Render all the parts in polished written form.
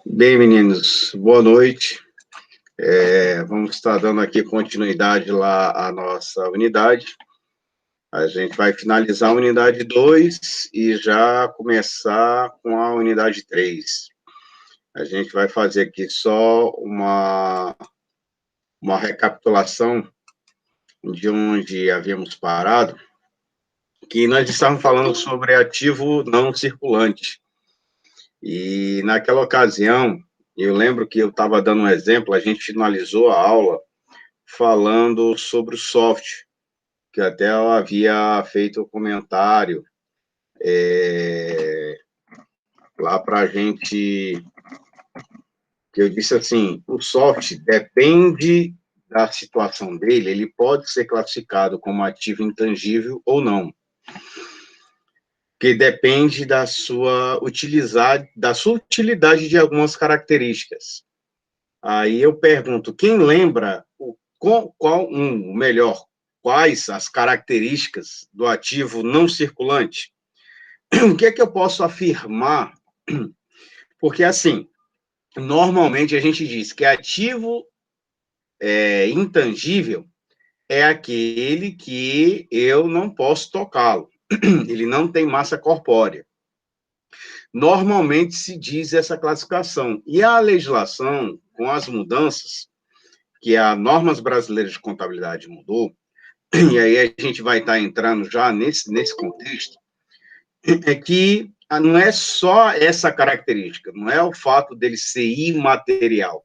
Bem, meninos, boa noite. Vamos estar dando aqui continuidade lá à nossa unidade. A gente vai finalizar a unidade 2 e já começar com a unidade 3. A gente vai fazer aqui só uma recapitulação de onde havíamos parado, que nós estávamos falando sobre ativo não circulante. E naquela ocasião, eu lembro que eu estava dando um exemplo, a gente finalizou a aula falando sobre o soft, que até eu havia feito um comentário lá para a gente, que eu disse assim, o soft depende da situação dele, ele pode ser classificado como ativo intangível ou não, que depende da sua utilidade de algumas características. Aí eu pergunto, quem lembra quais as características do ativo não circulante? O que é que eu posso afirmar? Porque, assim, normalmente a gente diz que ativo intangível é aquele que eu não posso tocá-lo. Ele não tem massa corpórea. Normalmente se diz essa classificação. E a legislação, com as mudanças, que a Normas Brasileiras de Contabilidade mudou, e aí a gente vai estar entrando já nesse contexto, é que não é só essa característica, não é o fato dele ser imaterial.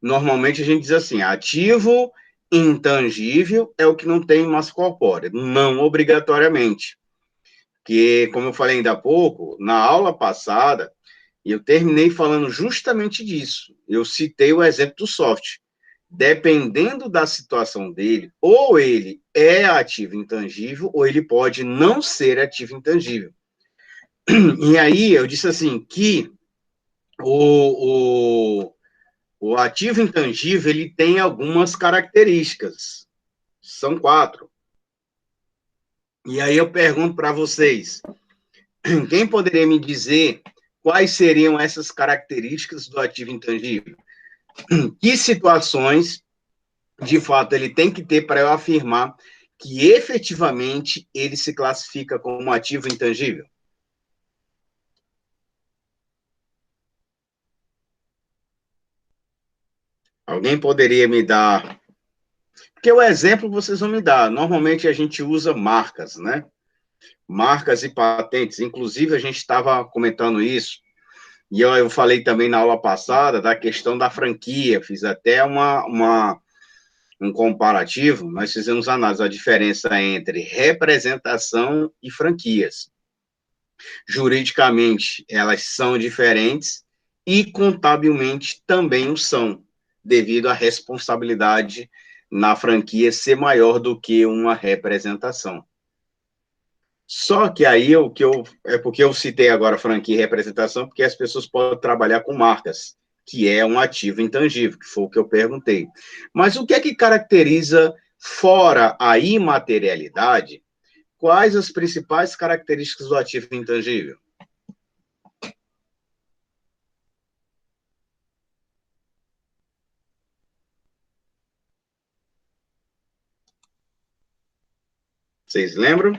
Normalmente a gente diz assim, ativo intangível é o que não tem massa corpórea, não obrigatoriamente. Que, como eu falei ainda há pouco, na aula passada, eu terminei falando justamente disso. Eu citei o exemplo do soft. Dependendo da situação dele, ou ele é ativo intangível, ou ele pode não ser ativo intangível. E aí eu disse assim, que o ativo intangível, ele tem algumas características. São 4. E aí eu pergunto para vocês, quem poderia me dizer quais seriam essas características do ativo intangível? Que situações, de fato, ele tem que ter para eu afirmar que efetivamente ele se classifica como ativo intangível? Alguém poderia me dar? Porque o exemplo vocês vão me dar. Normalmente a gente usa marcas, né? Marcas e patentes. Inclusive, a gente estava comentando isso, e eu falei também na aula passada da questão da franquia. Fiz até um comparativo. Nós fizemos análise da diferença entre representação e franquias. Juridicamente, elas são diferentes e contabilmente também o são, devido à responsabilidade na franquia ser maior do que uma representação. Só que aí é porque eu citei agora franquia e representação, porque as pessoas podem trabalhar com marcas, que é um ativo intangível, que foi o que eu perguntei. Mas o que é que caracteriza, fora a imaterialidade, quais as principais características do ativo intangível? Vocês lembram?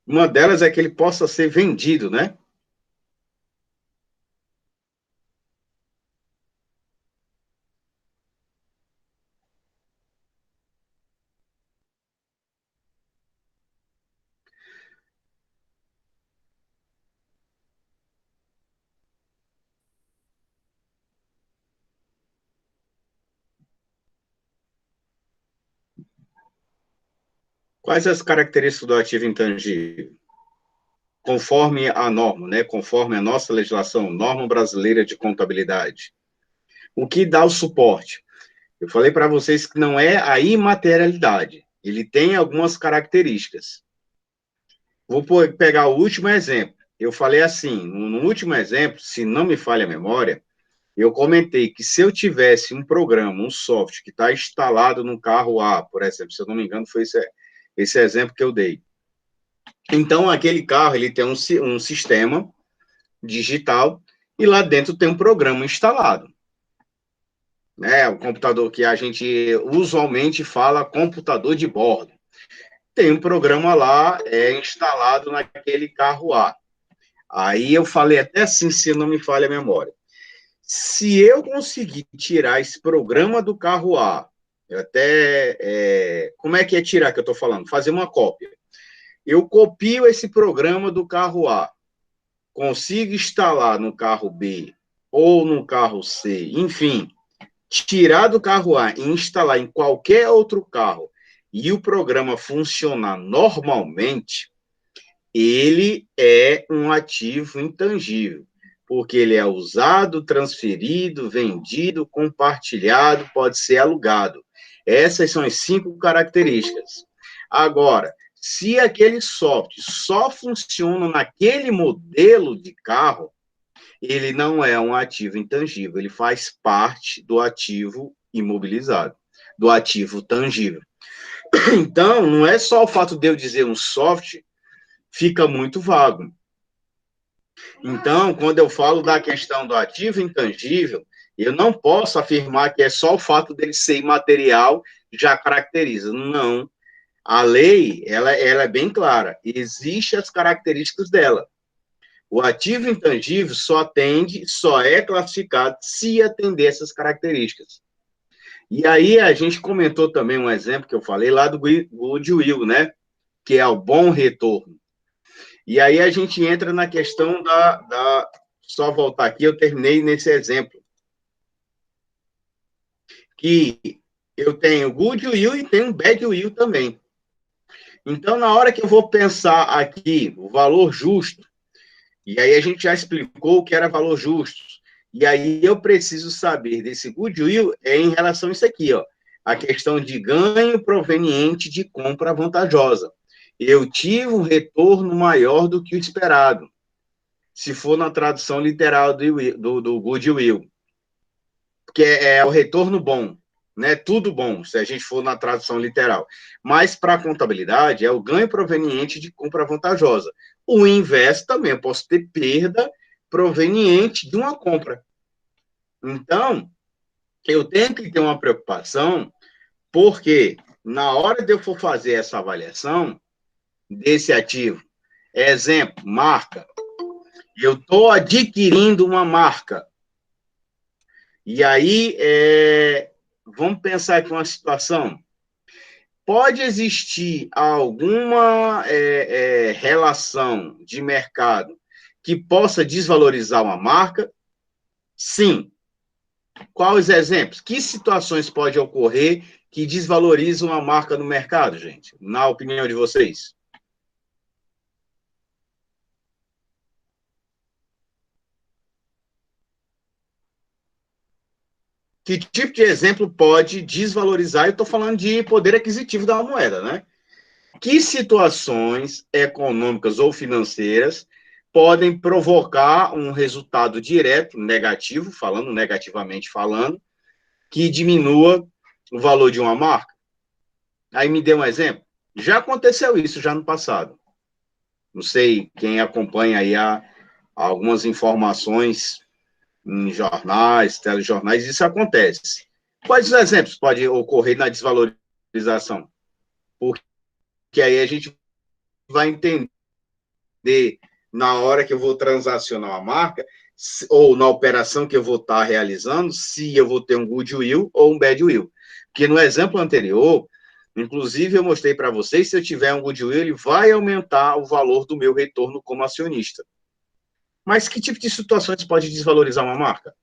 Uma delas é que ele possa ser vendido, né? Quais as características do ativo intangível? Conforme a norma, né? Conforme a nossa legislação, norma brasileira de contabilidade. O que dá o suporte? Eu falei para vocês que não é a imaterialidade. Ele tem algumas características. Vou pegar o último exemplo. eu falei assim, no último exemplo, se não me falha a memória, eu comentei que se eu tivesse um programa, um software que está instalado no carro A, por exemplo, se eu não me engano, foi esse exemplo que eu dei. Então, aquele carro ele tem um sistema digital e lá dentro tem um programa instalado. Né? O computador que a gente usualmente fala computador de bordo. Tem um programa lá instalado naquele carro A. Aí eu falei até assim, se não me falha a memória. Se eu conseguir tirar esse programa do carro A, como é que é tirar que eu estou falando? Fazer uma cópia. Eu copio esse programa do carro A, consigo instalar no carro B ou no carro C, enfim, tirar do carro A e instalar em qualquer outro carro e o programa funcionar normalmente, ele é um ativo intangível, porque ele é usado, transferido, vendido, compartilhado, pode ser alugado. Essas são as 5 características. Agora, se aquele software só funciona naquele modelo de carro, ele não é um ativo intangível, ele faz parte do ativo imobilizado, do ativo tangível. Então, não é só o fato de eu dizer um software, fica muito vago. Então, quando eu falo da questão do ativo intangível, eu não posso afirmar que é só o fato dele ser imaterial já caracteriza. Não. A lei, ela é bem clara. Existem as características dela. O ativo intangível só é classificado se atender essas características. E aí a gente comentou também um exemplo que eu falei lá do Goodwill, né? Que é o bom retorno. E aí a gente entra na questão só voltar aqui, eu terminei nesse exemplo. Que eu tenho Goodwill e tenho Badwill também. Então, na hora que eu vou pensar aqui o valor justo, e aí a gente já explicou o que era valor justo. E aí eu preciso saber desse goodwill em relação a isso aqui, ó, a questão de ganho proveniente de compra vantajosa. Eu tive um retorno maior do que o esperado, se for na tradução literal do goodwill, que é o retorno bom, né? Tudo bom, se a gente for na tradução literal. Mas para a contabilidade é o ganho proveniente de compra vantajosa. O inverso também, eu posso ter perda proveniente de uma compra. Então, eu tenho que ter uma preocupação, porque na hora de eu for fazer essa avaliação desse ativo, exemplo, marca, eu estou adquirindo uma marca. E aí, vamos pensar aqui uma situação. Pode existir alguma relação de mercado que possa desvalorizar uma marca? Sim. Quais os exemplos? Que situações pode ocorrer que desvalorizam uma marca no mercado, gente? Na opinião de vocês? Que tipo de exemplo pode desvalorizar? Eu estou falando de poder aquisitivo da moeda, né? Que situações econômicas ou financeiras podem provocar um resultado direto negativo, falando negativamente falando, que diminua o valor de uma marca? Aí me dê um exemplo. Já aconteceu isso já no passado. Não sei quem acompanha aí algumas informações em jornais, telejornais, isso acontece. Quais os exemplos podem ocorrer na desvalorização? Porque aí a gente vai entender na hora que eu vou transacionar uma marca, ou na operação que eu vou estar realizando, se eu vou ter um goodwill ou um badwill. Porque no exemplo anterior, inclusive eu mostrei para vocês, se eu tiver um goodwill, ele vai aumentar o valor do meu retorno como acionista. Mas que tipo de situações pode desvalorizar uma marca?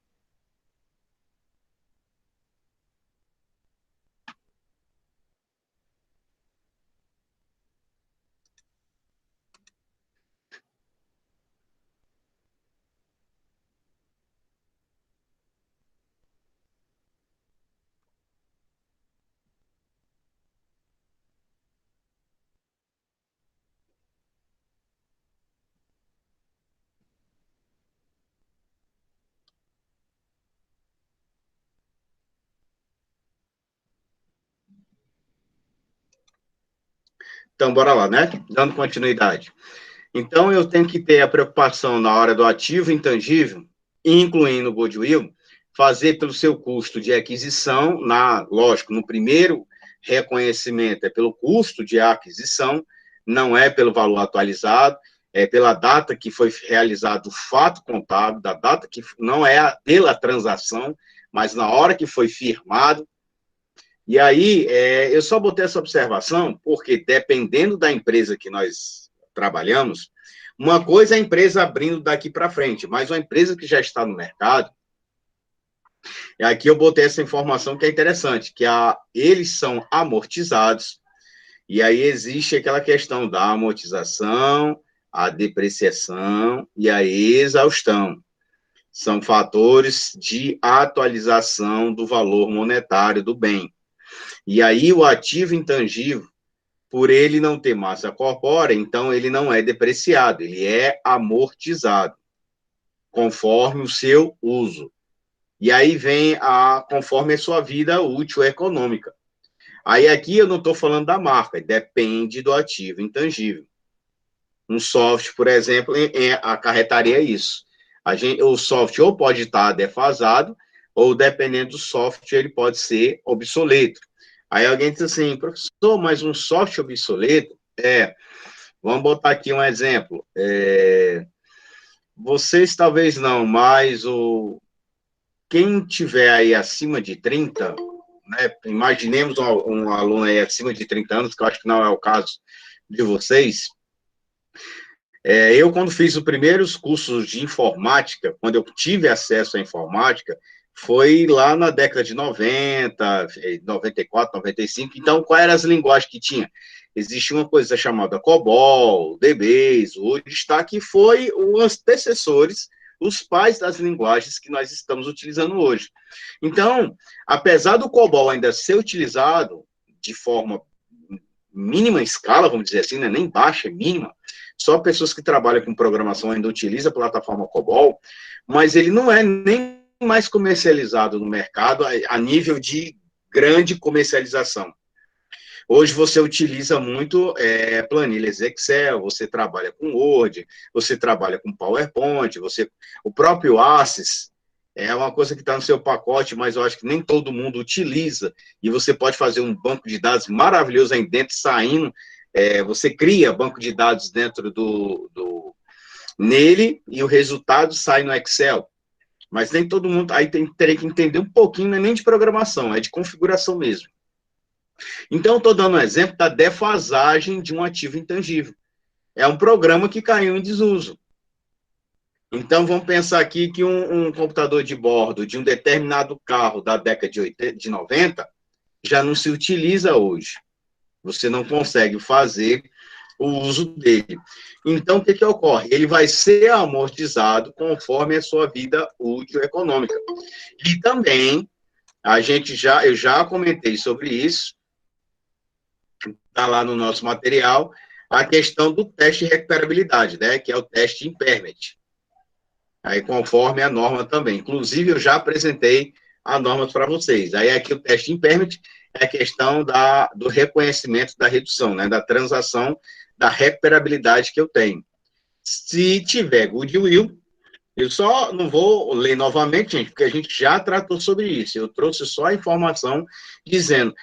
Então, bora lá, né? Dando continuidade. Então, eu tenho que ter a preocupação na hora do ativo intangível, incluindo o goodwill, fazer pelo seu custo de aquisição, lógico, no primeiro reconhecimento é pelo custo de aquisição, não é pelo valor atualizado, é pela data que foi realizado o fato contábil, da data que não é pela transação, mas na hora que foi firmado. E aí, eu só botei essa observação porque, dependendo da empresa que nós trabalhamos, uma coisa é a empresa abrindo daqui para frente, mas uma empresa que já está no mercado, e aqui eu botei essa informação que é interessante, que eles são amortizados, e aí existe aquela questão da amortização, a depreciação e a exaustão. São fatores de atualização do valor monetário do bem. E aí o ativo intangível, por ele não ter massa corpórea, então ele não é depreciado, ele é amortizado, conforme o seu uso. E aí vem conforme a sua vida útil econômica. Aí aqui eu não estou falando da marca, depende do ativo intangível. Um software, por exemplo, acarretaria isso. O software ou pode estar defasado, ou dependendo do software, ele pode ser obsoleto. Aí alguém diz assim, professor, mas um software obsoleto? Vamos botar aqui um exemplo. Vocês talvez não, mas quem tiver aí acima de 30, né, imaginemos um aluno aí acima de 30 anos, que eu acho que não é o caso de vocês. Eu, quando fiz os primeiros cursos de informática, quando eu tive acesso à informática, foi lá na década de 90, 94, 95. Então, quais eram as linguagens que tinha? Existia uma coisa chamada COBOL, DBase, o destaque foi os antecessores, os pais das linguagens que nós estamos utilizando hoje. Então, apesar do COBOL ainda ser utilizado de forma mínima escala, vamos dizer assim, né, nem baixa, mínima, só pessoas que trabalham com programação ainda utilizam a plataforma COBOL, mas ele não é nem mais comercializado no mercado a nível de grande comercialização. Hoje você utiliza muito planilhas Excel, você trabalha com Word, você trabalha com PowerPoint, o próprio Access é uma coisa que está no seu pacote, mas eu acho que nem todo mundo utiliza, e você pode fazer um banco de dados maravilhoso aí dentro, saindo, você cria banco de dados dentro nele, e o resultado sai no Excel. Mas nem todo mundo, aí teria que entender um pouquinho, não é nem de programação, é de configuração mesmo. Então, estou dando um exemplo da defasagem de um ativo intangível. É um programa que caiu em desuso. Então, vamos pensar aqui que um computador de bordo de um determinado carro da década de 90 já não se utiliza hoje. Você não consegue fazer o uso dele. Então, o que ocorre? Ele vai ser amortizado conforme a sua vida útil econômica. E também, eu já comentei sobre isso, está lá no nosso material, a questão do teste de recuperabilidade, né, que é o teste Impairment. Aí, conforme a norma também. Inclusive, eu já apresentei as normas para vocês. Aí, aqui o teste Impairment é a questão do reconhecimento da redução, né, da transação, da recuperabilidade que eu tenho. Se tiver goodwill, eu só não vou ler novamente, gente, porque a gente já tratou sobre isso. Eu trouxe só a informação dizendo,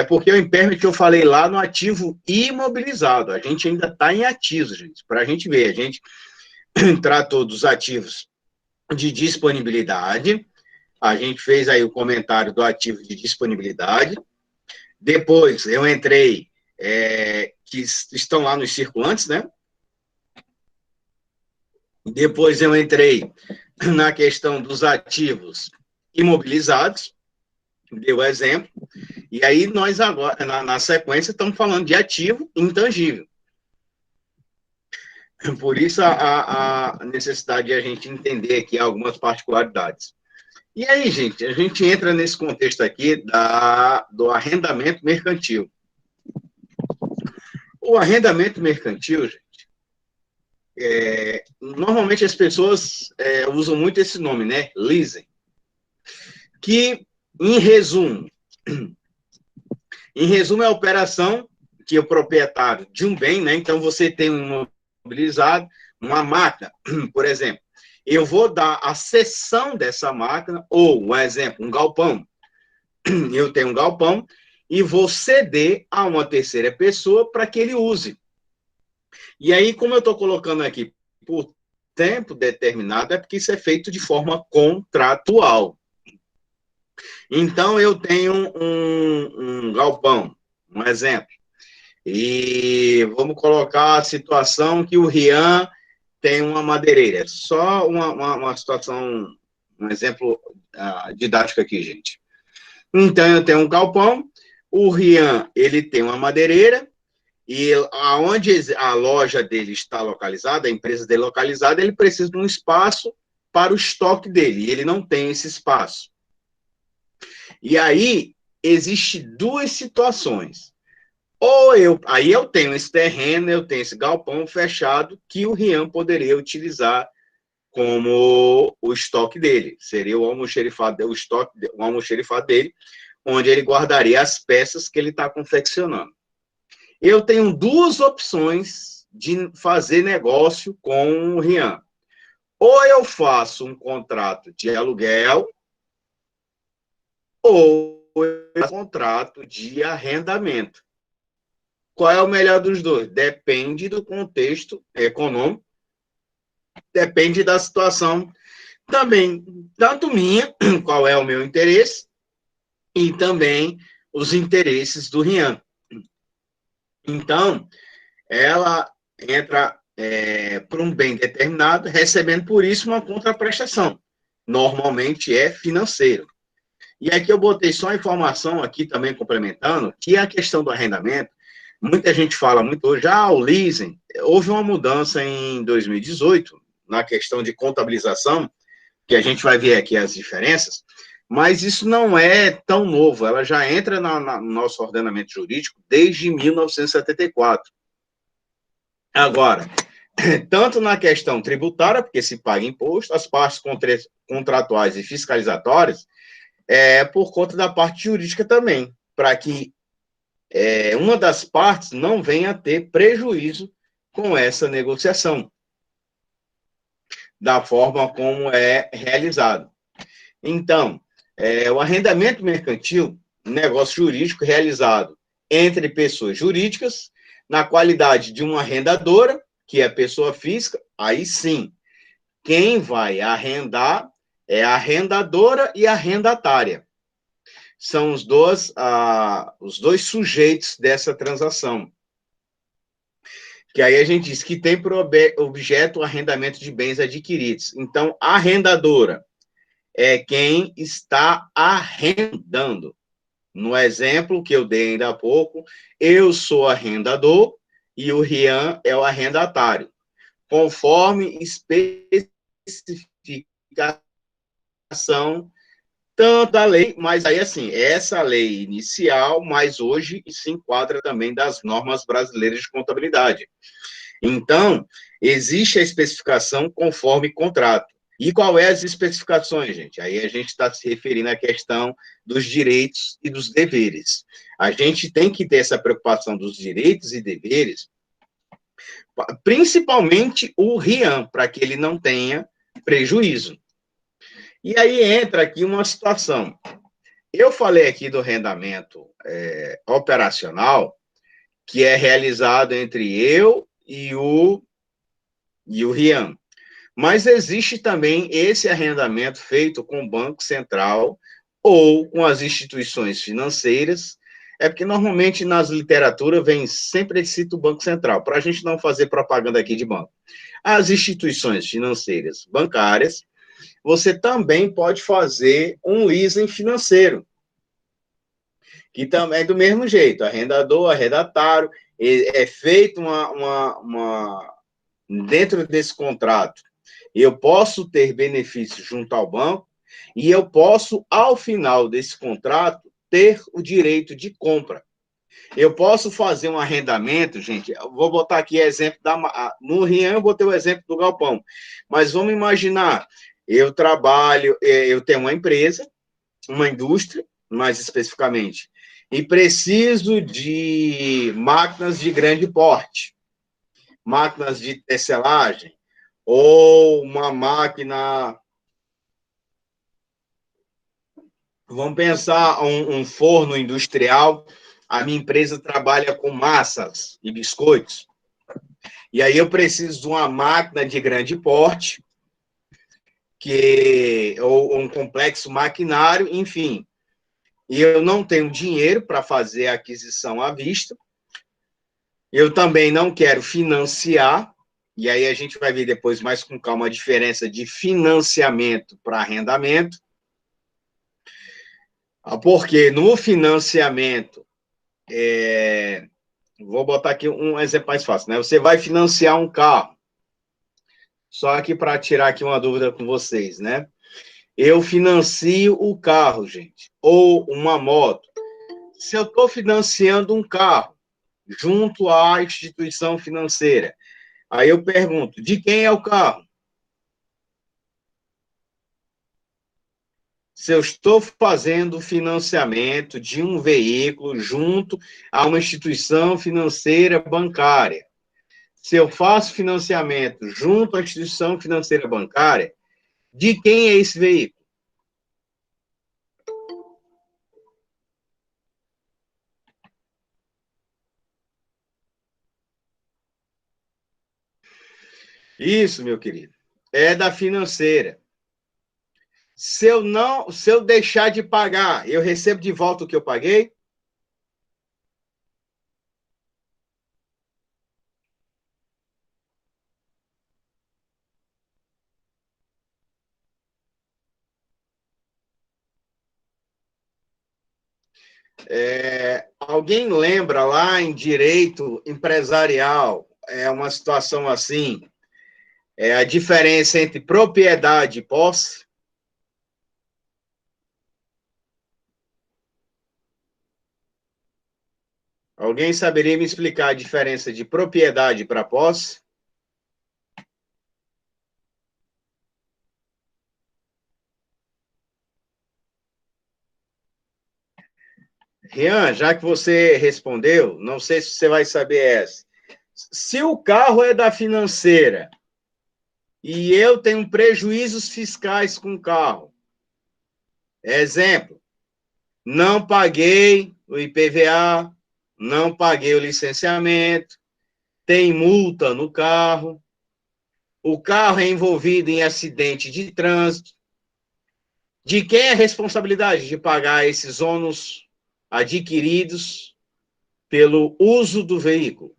porque o impairment que eu falei lá no ativo imobilizado, a gente ainda está em ativos, gente, para a gente ver, a gente tratou dos ativos de disponibilidade, a gente fez aí o comentário do ativo de disponibilidade, depois eu entrei, que estão lá nos circulantes, né? Depois eu entrei na questão dos ativos imobilizados, deu exemplo, e aí nós agora, na sequência, estamos falando de ativo intangível. Por isso a necessidade de a gente entender aqui algumas particularidades. E aí, gente, a gente entra nesse contexto aqui do arrendamento mercantil. O arrendamento mercantil, gente, normalmente as pessoas usam muito esse nome, né? Leasing. Que, em resumo, é a operação que é o proprietário de um bem, né? Então, você tem um imobilizado, uma máquina, por exemplo. Eu vou dar a cessão dessa máquina, ou, um exemplo, um galpão. Eu tenho um galpão e vou ceder a uma terceira pessoa para que ele use. E aí, como eu estou colocando aqui por tempo determinado, é porque isso é feito de forma contratual. Então, eu tenho um galpão, um exemplo. E vamos colocar a situação que o Rian tem uma madeireira. Só uma situação, um exemplo didático aqui, gente. Então, eu tenho um galpão, o Rian, ele tem uma madeireira, e aonde a loja dele está localizada, a empresa dele localizada, ele precisa de um espaço para o estoque dele, e ele não tem esse espaço. E aí, existe duas situações. Aí eu tenho esse terreno, eu tenho esse galpão fechado que o Rian poderia utilizar como o estoque dele. Seria o almoxerifado, o almoxerifado dele, onde ele guardaria as peças que ele está confeccionando. Eu tenho duas opções de fazer negócio com o Rian. Ou eu faço um contrato de aluguel, ou eu faço um contrato de arrendamento. Qual é o melhor dos dois? Depende do contexto econômico, depende da situação também, tanto minha, qual é o meu interesse, e também os interesses do Rian. Então, ela entra por um bem determinado, recebendo por isso uma contraprestação. Normalmente é financeiro. E aqui eu botei só a informação aqui também complementando, que a questão do arrendamento, muita gente fala muito hoje, o leasing, houve uma mudança em 2018, na questão de contabilização, que a gente vai ver aqui as diferenças, mas isso não é tão novo, ela já entra no nosso ordenamento jurídico desde 1974. Agora, tanto na questão tributária, porque se paga imposto, as partes contratuais e fiscalizatórias, por conta da parte jurídica também, para que uma das partes não venha a ter prejuízo com essa negociação, da forma como é realizado. Então, o arrendamento mercantil, negócio jurídico realizado entre pessoas jurídicas, na qualidade de uma arrendadora, que é a pessoa física, aí sim, quem vai arrendar é a arrendadora e a arrendatária. São os dois sujeitos dessa transação. Que aí a gente diz que tem por objeto o arrendamento de bens adquiridos. Então, a arrendadora é quem está arrendando. No exemplo que eu dei ainda há pouco, eu sou arrendador e o Rian é o arrendatário, conforme especificação tanto da lei, mas aí assim, essa lei inicial, mas hoje se enquadra também das normas brasileiras de contabilidade. Então, existe a especificação conforme contrato. E qual é as especificações, gente? Aí a gente está se referindo à questão dos direitos e dos deveres. A gente tem que ter essa preocupação dos direitos e deveres, principalmente o Rian, para que ele não tenha prejuízo. E aí entra aqui uma situação. Eu falei aqui do arrendamento operacional, que é realizado entre eu e o Rian. Mas existe também esse arrendamento feito com o Banco Central ou com as instituições financeiras. É porque normalmente nas literaturas vem sempre cita o Banco Central, para a gente não fazer propaganda aqui de banco. As instituições financeiras bancárias, você também pode fazer um leasing financeiro, que também é do mesmo jeito, arrendador, arrendatário, é feito dentro desse contrato, eu posso ter benefícios junto ao banco e eu posso, ao final desse contrato, ter o direito de compra. Eu posso fazer um arrendamento, gente, eu vou botar aqui exemplo no Rian eu botei o exemplo do galpão, mas vamos imaginar, eu tenho uma empresa, uma indústria, mais especificamente, e preciso de máquinas de grande porte, máquinas de tecelagem, ou uma máquina. Vamos pensar um forno industrial. A minha empresa trabalha com massas e biscoitos. E aí eu preciso de uma máquina de grande porte, ou um complexo maquinário, enfim. E eu não tenho dinheiro para fazer a aquisição à vista. Eu também não quero financiar, e aí a gente vai ver depois mais com calma a diferença de financiamento para arrendamento. Porque no financiamento, vou botar aqui um exemplo mais fácil, né? Você vai financiar um carro. Só aqui para tirar aqui uma dúvida com vocês, né? Eu financio o carro, gente, ou uma moto. Se eu estou financiando um carro junto à instituição financeira, aí eu pergunto, de quem é o carro? Se eu estou fazendo financiamento de um veículo junto a uma instituição financeira bancária, se eu faço financiamento junto à instituição financeira bancária, de quem é esse veículo? Isso, meu querido, é da financeira. Se eu deixar de pagar, eu recebo de volta o que eu paguei? Alguém lembra lá em direito empresarial, uma situação assim, a diferença entre propriedade e posse? Alguém saberia me explicar a diferença de propriedade para posse? Rian, já que você respondeu, não sei se você vai saber essa. Se o carro é da financeira e eu tenho prejuízos fiscais com o carro, exemplo, não paguei o IPVA, não paguei o licenciamento, tem multa no carro, o carro é envolvido em acidente de trânsito. De quem é a responsabilidade de pagar esses ônus adquiridos pelo uso do veículo?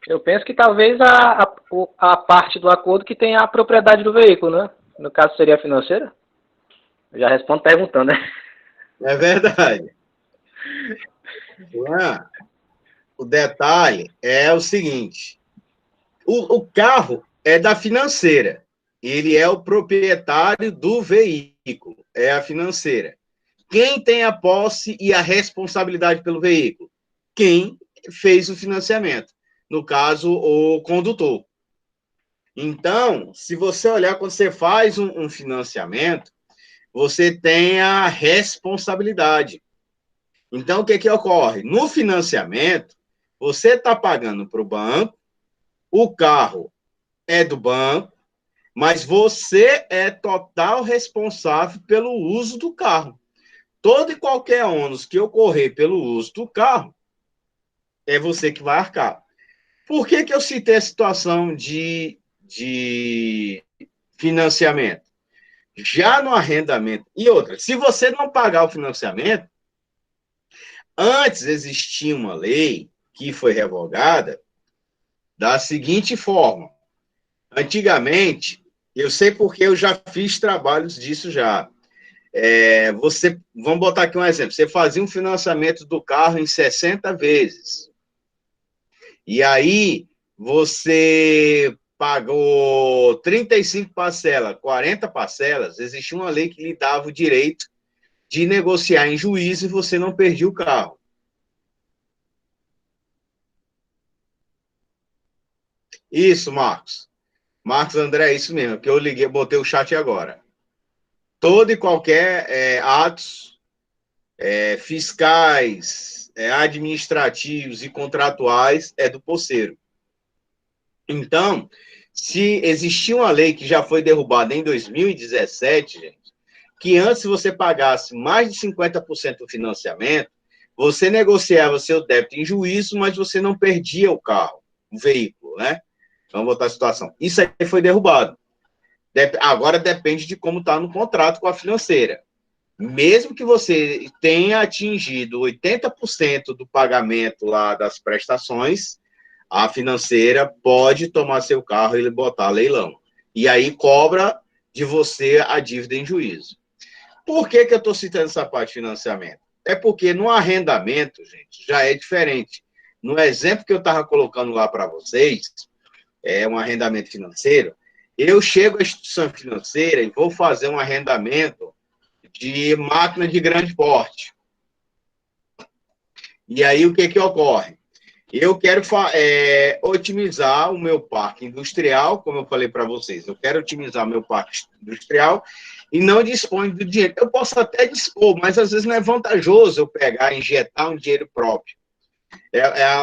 Eu penso que talvez a parte do acordo que tem a propriedade do veículo, né? No caso seria a financeira? Eu já respondo perguntando, né? É verdade. O detalhe é o seguinte: o carro é da financeira, ele é o proprietário do veículo, é a financeira. Quem tem a posse e a responsabilidade pelo veículo? Quem fez o financiamento, no caso, o condutor. Então, se você olhar, quando você faz um financiamento, você tem a responsabilidade. Então, o que, que ocorre? No financiamento, você está pagando para o banco, o carro é do banco, mas você é total responsável pelo uso do carro. Todo e qualquer ônus que ocorrer pelo uso do carro, é você que vai arcar. Por que, que eu citei a situação de financiamento? Já no arrendamento, e outra, se você não pagar o financiamento, antes existia uma lei que foi revogada da seguinte forma: antigamente, eu sei porque eu já fiz trabalhos disso já. Vamos botar aqui um exemplo: você fazia um financiamento do carro em 60 vezes. E aí, você pagou 35 parcelas, 40 parcelas, existia uma lei que lhe dava o direito de negociar em juízo e você não perdia o carro. Isso, Marcos. Marcos André, é isso mesmo, que eu liguei, botei o chat agora. Todo e qualquer atos fiscais, administrativos e contratuais é do posseiro. Então, se existia uma lei que já foi derrubada em 2017, gente, que antes você pagasse mais de 50% do financiamento, você negociava seu débito em juízo, mas você não perdia o carro, o veículo, né? Vamos botar a situação. Isso aí foi derrubado. Agora depende de como está no contrato com a financeira. Mesmo que você tenha atingido 80% do pagamento lá das prestações, a financeira pode tomar seu carro e botar leilão. E aí cobra de você a dívida em juízo. Por que eu estou citando essa parte de financiamento? É porque no arrendamento, gente, já é diferente. No exemplo que eu estava colocando lá para vocês, um arrendamento financeiro, eu chego à instituição financeira e vou fazer um arrendamento de máquina de grande porte. E aí o que ocorre? Eu quero otimizar o meu parque industrial, como eu falei para vocês. Eu quero otimizar o meu parque industrial e não disponho do dinheiro. Eu posso até dispor, mas às vezes não é vantajoso eu pegar e injetar um dinheiro próprio.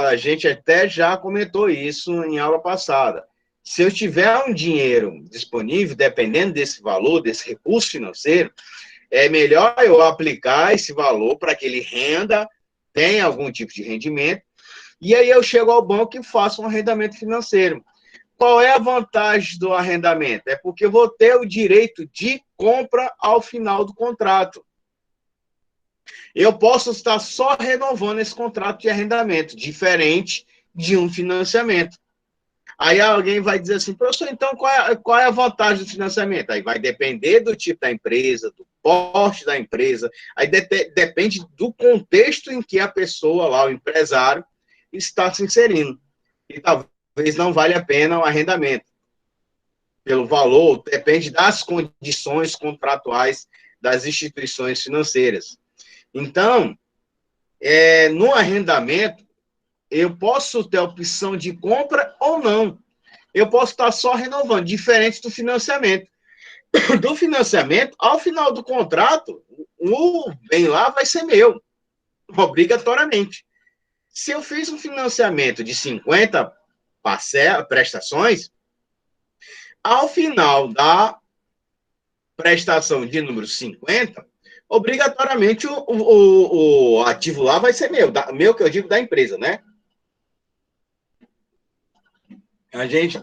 A gente até já comentou isso em aula passada. Se eu tiver um dinheiro disponível, dependendo desse valor, desse recurso financeiro, é melhor eu aplicar esse valor para que ele renda, tenha algum tipo de rendimento, e aí eu chego ao banco e faço um arrendamento financeiro. Qual é a vantagem do arrendamento? É porque eu vou ter o direito de compra ao final do contrato. Eu posso estar só renovando esse contrato de arrendamento, diferente de um financiamento. Aí alguém vai dizer assim, professor, então qual é a vantagem do financiamento? Aí vai depender do tipo da empresa, do porte da empresa, aí depende do contexto em que a pessoa lá, o empresário, está se inserindo. E talvez não valha a pena o arrendamento. Pelo valor, depende das condições contratuais das instituições financeiras. Então, no arrendamento, eu posso ter a opção de compra ou não. Eu posso estar só renovando, diferente do financiamento. Do financiamento, ao final do contrato, o bem lá vai ser meu, obrigatoriamente. Se eu fiz um financiamento de 50 prestações, ao final da prestação de número 50, obrigatoriamente o ativo lá vai ser meu, meu que eu digo da empresa, né? A gente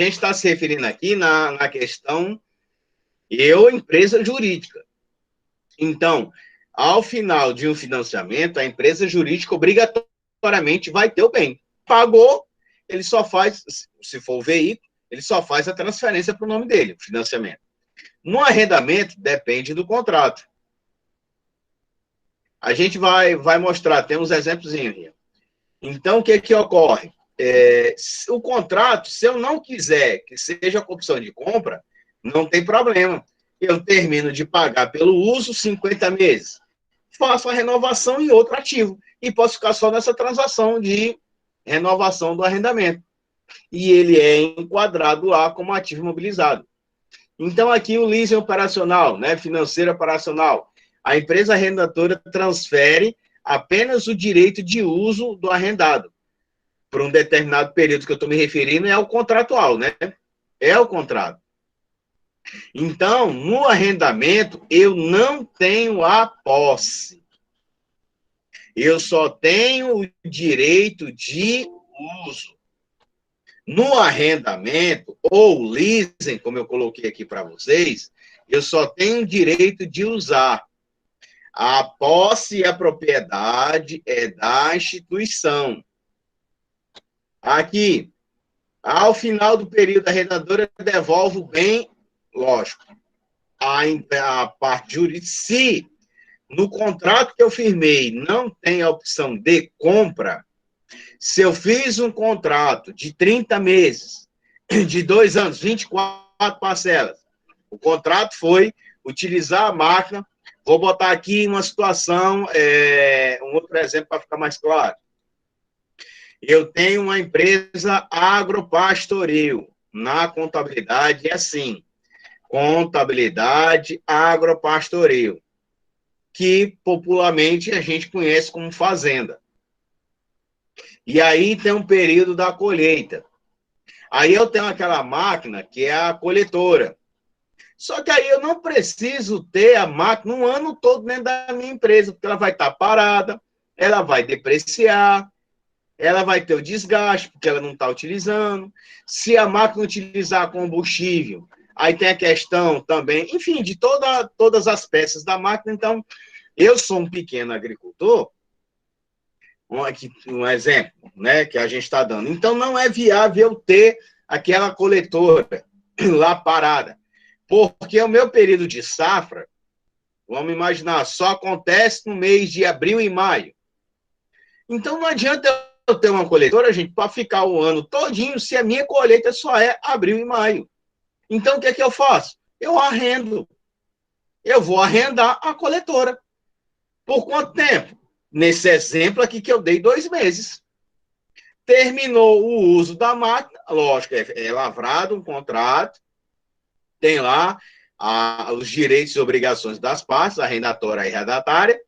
está se referindo aqui na questão empresa jurídica. Então, ao final de um financiamento, a empresa jurídica obrigatoriamente vai ter o bem. Pagou, ele só faz, se for o veículo, ele só faz a transferência para o nome dele, o financiamento. No arrendamento, depende do contrato. A gente vai mostrar, tem uns exemplos. Então, o que ocorre? O contrato, se eu não quiser que seja com opção de compra, não tem problema. Eu termino de pagar pelo uso 50 meses. Faço a renovação em outro ativo. E posso ficar só nessa transação de renovação do arrendamento. E ele é enquadrado lá como ativo imobilizado. Então, aqui o leasing operacional, né, financeiro operacional. A empresa arrendadora transfere apenas o direito de uso do arrendado por um determinado período que eu estou me referindo, é o contratual, né? É o contrato. Então, no arrendamento, eu não tenho a posse. Eu só tenho o direito de uso. No arrendamento, ou leasing, como eu coloquei aqui para vocês, eu só tenho o direito de usar. A posse e a propriedade é da instituição. Aqui, ao final do período, a arrendadora devolve o bem, lógico, a parte jurídica. Se no contrato que eu firmei não tem a opção de compra, se eu fiz um contrato de 30 meses, de 2 anos, 24 parcelas, o contrato foi utilizar a máquina. Vou botar aqui uma situação, um outro exemplo para ficar mais claro. Eu tenho uma empresa agropastoril. na contabilidade é assim, contabilidade agropastoreio, que popularmente a gente conhece como fazenda. E aí tem um período da colheita. Aí eu tenho aquela máquina que é a coletora. Só que aí eu não preciso ter a máquina um ano todo dentro da minha empresa, porque ela vai estar parada, ela vai depreciar, ela vai ter o desgaste, porque ela não está utilizando. Se a máquina utilizar combustível, aí tem a questão também, enfim, de todas as peças da máquina. Então, eu sou um pequeno agricultor, um exemplo, né, que a gente está dando. Então, não é viável ter aquela coletora lá parada, porque o meu período de safra, vamos imaginar, só acontece no mês de abril e maio. Então, não adianta eu ter uma coletora, gente, para ficar o ano todinho, se a minha colheita só é abril e maio. Então, o que é que eu faço? Eu arrendo. Eu vou arrendar a coletora. Por quanto tempo? Nesse exemplo aqui que eu dei, 2 meses. Terminou o uso da máquina, lógico, é lavrado um contrato, tem lá os direitos e obrigações das partes, arrendatória e arrendatária,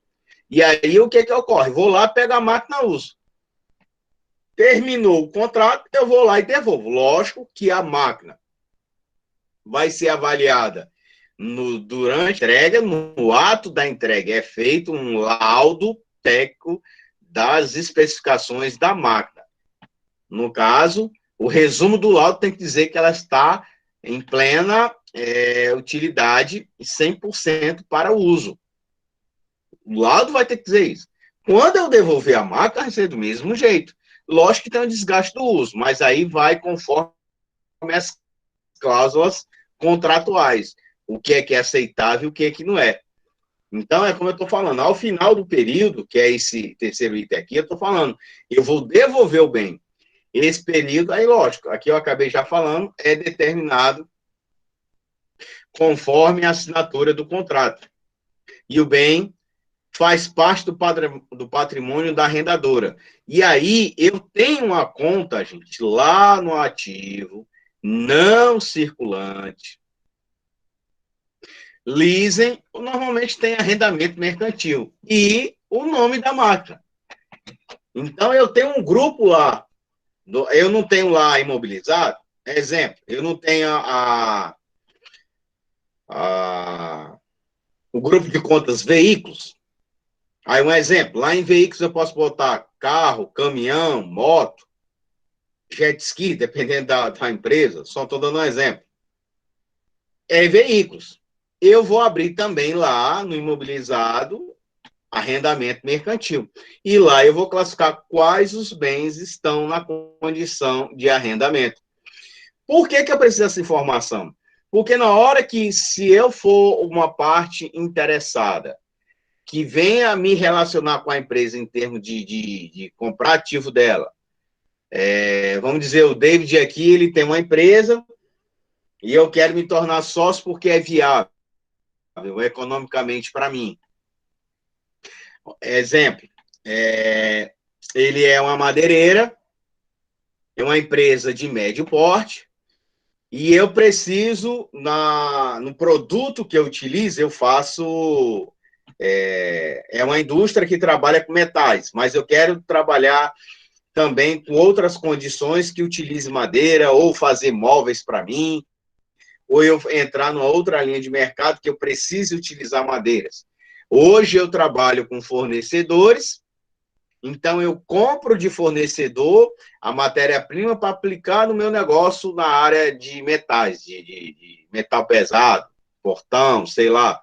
e aí o que que ocorre? Vou lá, pego a máquina, uso. Terminou o contrato, eu vou lá e devolvo. Lógico que a máquina vai ser avaliada durante a entrega, no ato da entrega é feito um laudo técnico das especificações da máquina. No caso, o resumo do laudo tem que dizer que ela está em plena utilidade e 100% para uso. O laudo vai ter que dizer isso. Quando eu devolver a máquina, vai ser do mesmo jeito. Lógico que tem um desgaste do uso, mas aí vai conforme as cláusulas contratuais. O que é aceitável e o que é que não é. Então, é como eu estou falando, ao final do período, que é esse terceiro item aqui, eu estou falando, eu vou devolver o bem. Esse período, aí lógico, aqui eu acabei já falando, é determinado conforme a assinatura do contrato. E o bem faz parte do patrimônio da arrendadora. E aí eu tenho uma conta, gente, lá no ativo, não circulante. Leasing, normalmente tem arrendamento mercantil. E o nome da máquina. Então eu tenho um grupo lá. Eu não tenho lá imobilizado. Exemplo, eu não tenho o grupo de contas veículos. Aí um exemplo, lá em veículos eu posso botar carro, caminhão, moto, jet ski, dependendo da empresa, só estou dando um exemplo. É veículos. Eu vou abrir também lá no imobilizado arrendamento mercantil. E lá eu vou classificar quais os bens estão na condição de arrendamento. Por que eu preciso dessa informação? Porque na hora que, se eu for uma parte interessada, que venha me relacionar com a empresa em termos de comprar ativo dela, vamos dizer, o David aqui, ele tem uma empresa e eu quero me tornar sócio porque é viável economicamente para mim. Exemplo, ele é uma madeireira, é uma empresa de médio porte, e eu preciso, no produto que eu utilizo, eu faço... É uma indústria que trabalha com metais, mas eu quero trabalhar também com outras condições que utilize madeira, ou fazer móveis para mim, ou eu entrar numa outra linha de mercado que eu precise utilizar madeiras. Hoje eu trabalho com fornecedores, então eu compro de fornecedor a matéria-prima para aplicar no meu negócio na área de metais, de metal pesado, portão, sei lá.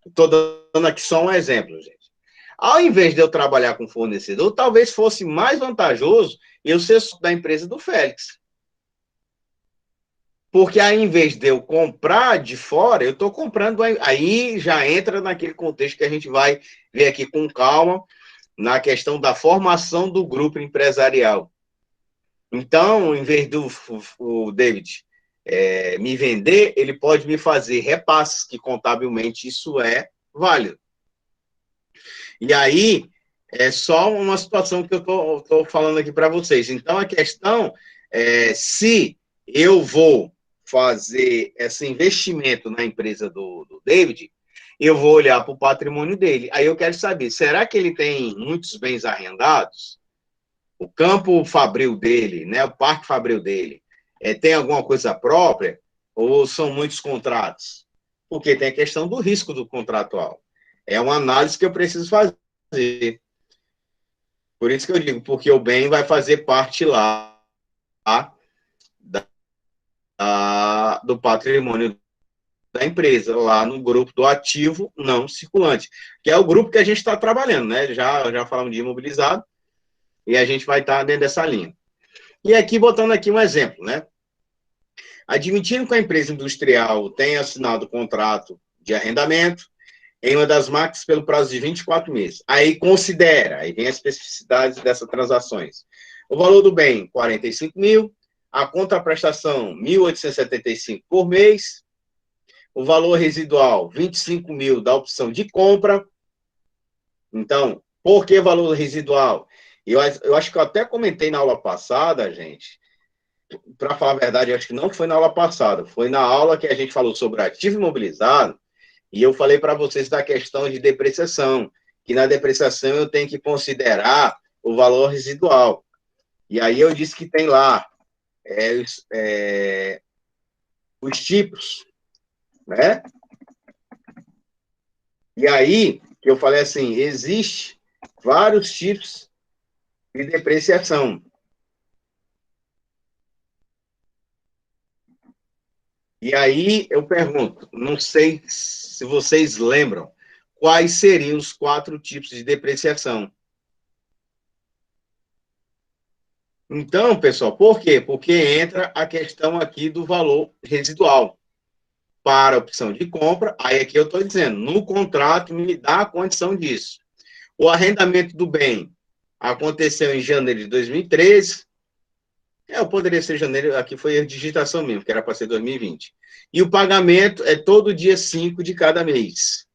Estou dando aqui só um exemplo, gente. Ao invés de eu trabalhar com fornecedor, talvez fosse mais vantajoso eu ser da empresa do Félix. Porque ao invés de eu comprar de fora, eu estou comprando. Aí já entra naquele contexto que a gente vai ver aqui com calma, na questão da formação do grupo empresarial. Então, em vez do o David me vender, ele pode me fazer repasses, que contabilmente isso é válido. E aí, é só uma situação que eu estou falando aqui para vocês. Então, a questão é se eu vou fazer esse investimento na empresa do David, eu vou olhar para o patrimônio dele. Aí eu quero saber, será que ele tem muitos bens arrendados? O campo fabril dele, né, o parque fabril dele, tem alguma coisa própria ou são muitos contratos? Porque tem a questão do risco do contratual. É uma análise que eu preciso fazer. Por isso que eu digo, porque o bem vai fazer parte lá do patrimônio da empresa, lá no grupo do ativo não circulante, que é o grupo que a gente está trabalhando, né? Já falamos de imobilizado, e a gente vai estar dentro dessa linha. E aqui, botando aqui um exemplo, né? Admitindo que a empresa industrial tenha assinado o contrato de arrendamento em uma das marcas pelo prazo de 24 meses. Aí considera, aí vem as especificidades dessas transações. O valor do bem, 45 mil, a contraprestação, 1.875 por mês, o valor residual, 25 mil da opção de compra. Então, por que valor residual? Eu acho que eu até comentei na aula passada, gente, para falar a verdade, eu acho que não foi na aula passada, foi na aula que a gente falou sobre ativo imobilizado, e eu falei para vocês da questão de depreciação, que na depreciação eu tenho que considerar o valor residual. E aí eu disse que tem lá os tipos, né? E aí que eu falei assim, existe vários tipos de depreciação. E aí eu pergunto, não sei se vocês lembram, quais seriam os 4 tipos de depreciação? Então, pessoal, por quê? Porque entra a questão aqui do valor residual para a opção de compra. Aí aqui eu estou dizendo, no contrato me dá a condição disso. O arrendamento do bem aconteceu em janeiro de 2013. Eu poderia ser janeiro, aqui foi a digitação mesmo, que era para ser 2020. E o pagamento é todo dia 5 de cada mês.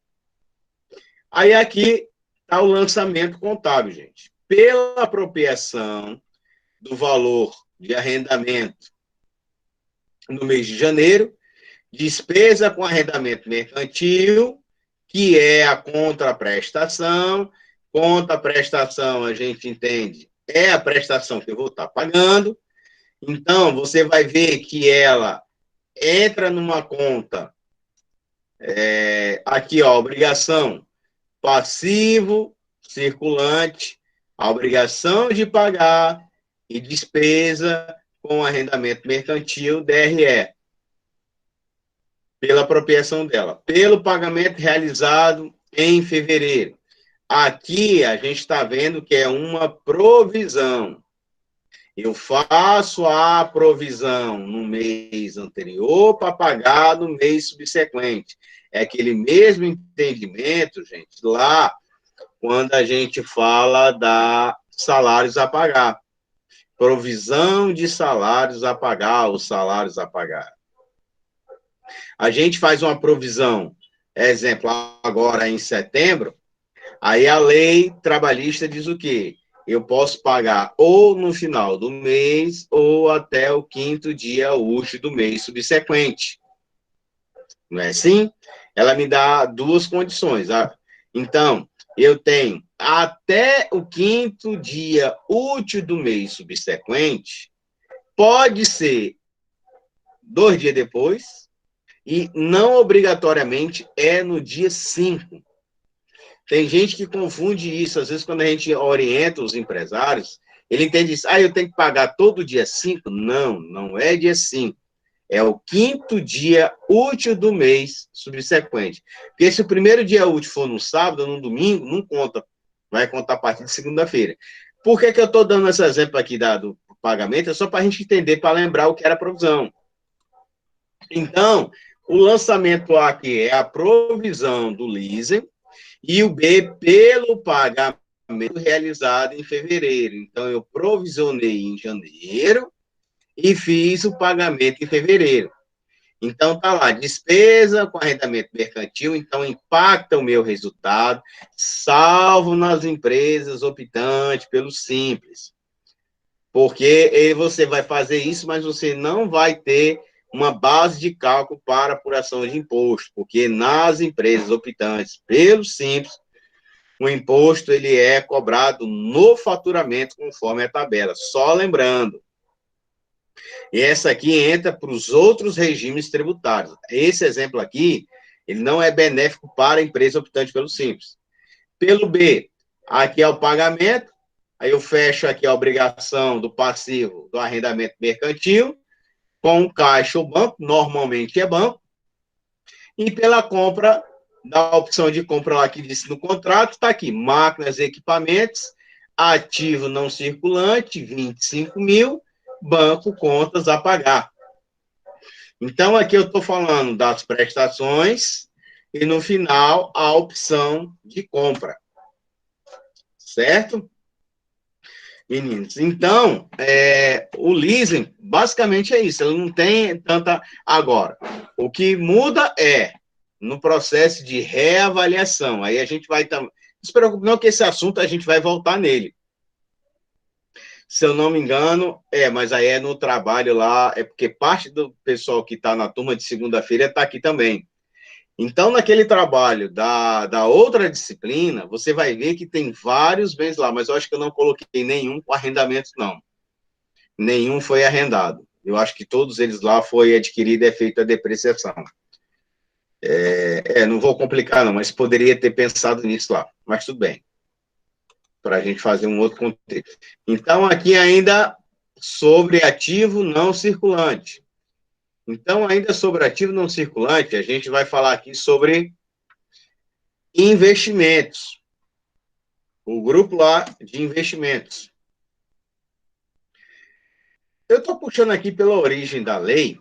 Aí aqui está o lançamento contábil, gente. Pela apropriação do valor de arrendamento no mês de janeiro, despesa com arrendamento mercantil, que é a contraprestação. Contraprestação, a gente entende, é a prestação que eu vou estar pagando. Então, você vai ver que ela entra numa conta, aqui, ó, obrigação passivo, circulante, a obrigação de pagar e despesa com arrendamento mercantil, DRE, pela apropriação dela, pelo pagamento realizado em fevereiro. Aqui a gente está vendo que é uma provisão. Eu faço a provisão no mês anterior para pagar no mês subsequente. É aquele mesmo entendimento, gente, lá quando a gente fala da salários a pagar. Provisão de salários a pagar, os salários a pagar. A gente faz uma provisão, exemplo, agora em setembro, aí a lei trabalhista diz o quê? Eu posso pagar ou no final do mês ou até o 5º dia útil do mês subsequente. Não é assim? Ela me dá 2 condições. Então, eu tenho até o 5º dia útil do mês subsequente, pode ser 2 dias depois, e não obrigatoriamente é no dia 5. Tem gente que confunde isso. Às vezes, quando a gente orienta os empresários, ele entende isso. Eu tenho que pagar todo dia 5? Não, não é dia 5. É o 5º dia útil do mês subsequente. Porque se o primeiro dia útil for no sábado ou no domingo, não conta. Vai contar a partir de segunda-feira. Por que eu estou dando esse exemplo aqui do pagamento? É só para a gente entender, para lembrar o que era a provisão. Então, o lançamento A aqui é a provisão do leasing, e o B, pelo pagamento realizado em fevereiro. Então, eu provisionei em janeiro e fiz o pagamento em fevereiro. Então, tá lá, despesa com arrendamento mercantil, então impacta o meu resultado, salvo nas empresas optantes pelo Simples. Porque você vai fazer isso, mas você não vai ter uma base de cálculo para apuração de imposto, porque nas empresas optantes pelo Simples, o imposto ele é cobrado no faturamento conforme a tabela. Só lembrando, e essa aqui entra para os outros regimes tributários. Esse exemplo aqui, ele não é benéfico para a empresa optante pelo Simples. Pelo B, aqui é o pagamento, aí eu fecho aqui a obrigação do passivo do arrendamento mercantil, com o caixa ou banco, normalmente é banco, e pela compra, da opção de compra lá que disse no contrato, está aqui, máquinas e equipamentos, ativo não circulante, 25 mil, banco, contas a pagar. Então, aqui eu estou falando das prestações e, no final, a opção de compra. Certo? Meninos, então, o leasing, basicamente é isso, ele não tem tanta... Agora, o que muda é no processo de reavaliação, aí a gente vai... Não se preocupe não que esse assunto a gente vai voltar nele. Se eu não me engano, mas aí é no trabalho lá, é porque parte do pessoal que está na turma de segunda-feira está aqui também. Então, naquele trabalho da outra disciplina, você vai ver que tem vários bens lá, mas eu acho que eu não coloquei nenhum com arrendamento, não. Nenhum foi arrendado. Eu acho que todos eles lá foi adquirido e é feita a depreciação. Não vou complicar, não, mas poderia ter pensado nisso lá. Mas tudo bem. Para a gente fazer um outro contexto. Então, aqui ainda sobre ativo não circulante. Então, ainda sobre ativo não circulante, a gente vai falar aqui sobre investimentos. O grupo lá de investimentos. Eu estou puxando aqui pela origem da lei,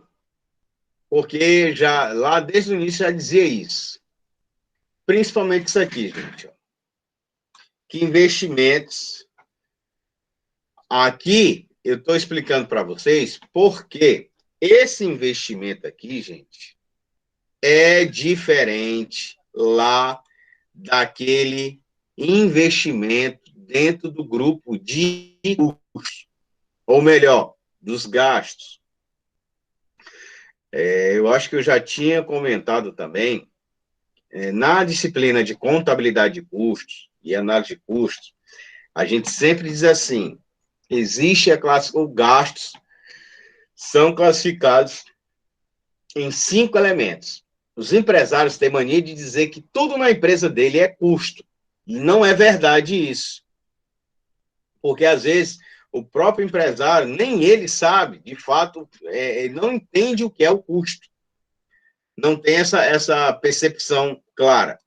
porque já lá desde o início já dizia isso. Principalmente isso aqui, gente. Ó. Que investimentos. Aqui eu estou explicando para vocês porque esse investimento aqui, gente, é diferente lá daquele investimento dentro do grupo de custos, ou melhor, dos gastos. Eu acho que eu já tinha comentado também, na disciplina de contabilidade de custos e análise de custos, a gente sempre diz assim, existe a classe, os gastos são classificados em 5 elementos. Os empresários têm mania de dizer que tudo na empresa dele é custo. E não é verdade isso. Porque, às vezes, o próprio empresário, nem ele sabe, de fato, ele não entende o que é o custo. Não tem essa percepção clara.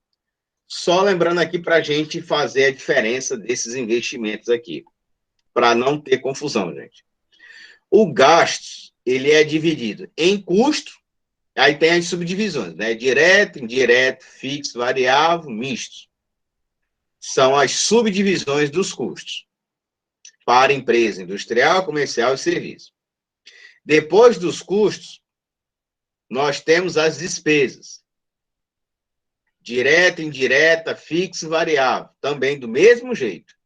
Só lembrando aqui para a gente fazer a diferença desses investimentos aqui, para não ter confusão, gente. O gasto, ele é dividido em custo, aí tem as subdivisões, né? Direto, indireto, fixo, variável, misto. São as subdivisões dos custos para empresa industrial, comercial e serviço. Depois dos custos, nós temos as despesas. Direta, indireta, fixa e variável. Também do mesmo jeito.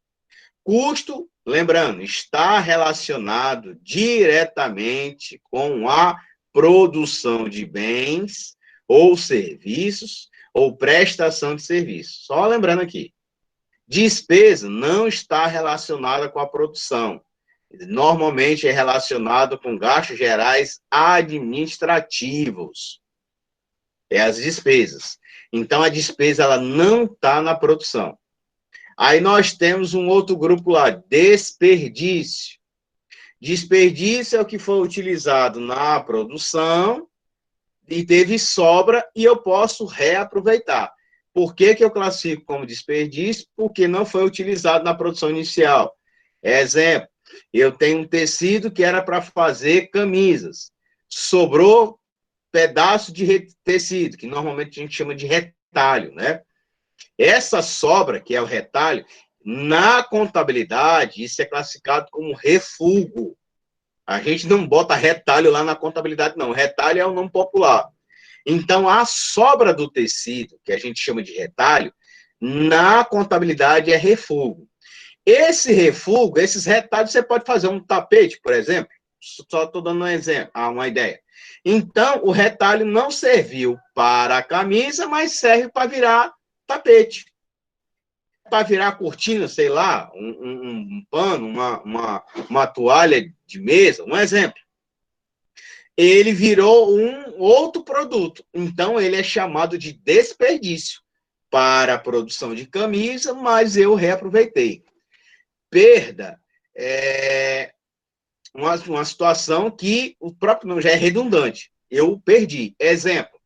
Custo, lembrando, está relacionado diretamente com a produção de bens ou serviços ou prestação de serviços. Só lembrando aqui. Despesa não está relacionada com a produção. Normalmente é relacionado com gastos gerais administrativos. É as despesas. Então, a despesa ela não está na produção. Aí nós temos um outro grupo lá, desperdício. Desperdício é o que foi utilizado na produção e teve sobra e eu posso reaproveitar. Por que eu classifico como desperdício? Porque não foi utilizado na produção inicial. Exemplo, eu tenho um tecido que era para fazer camisas. Sobrou pedaço de tecido, que normalmente a gente chama de retalho, né? Essa sobra, que é o retalho, na contabilidade, isso é classificado como refúgio. A gente não bota retalho lá na contabilidade, não. Retalho é o nome popular. Então, a sobra do tecido, que a gente chama de retalho, na contabilidade é refúgio. Esse refúgio, esses retalhos, você pode fazer um tapete, por exemplo. Só estou dando um exemplo, uma ideia. Então, o retalho não serviu para a camisa, mas serve para virar tapete. Para virar cortina, sei lá, um pano, uma toalha de mesa, um exemplo. Ele virou um outro produto. Então, ele é chamado de desperdício para a produção de camisa, mas eu reaproveitei. Perda é uma situação que o próprio nome já é redundante. Eu perdi. Exemplo,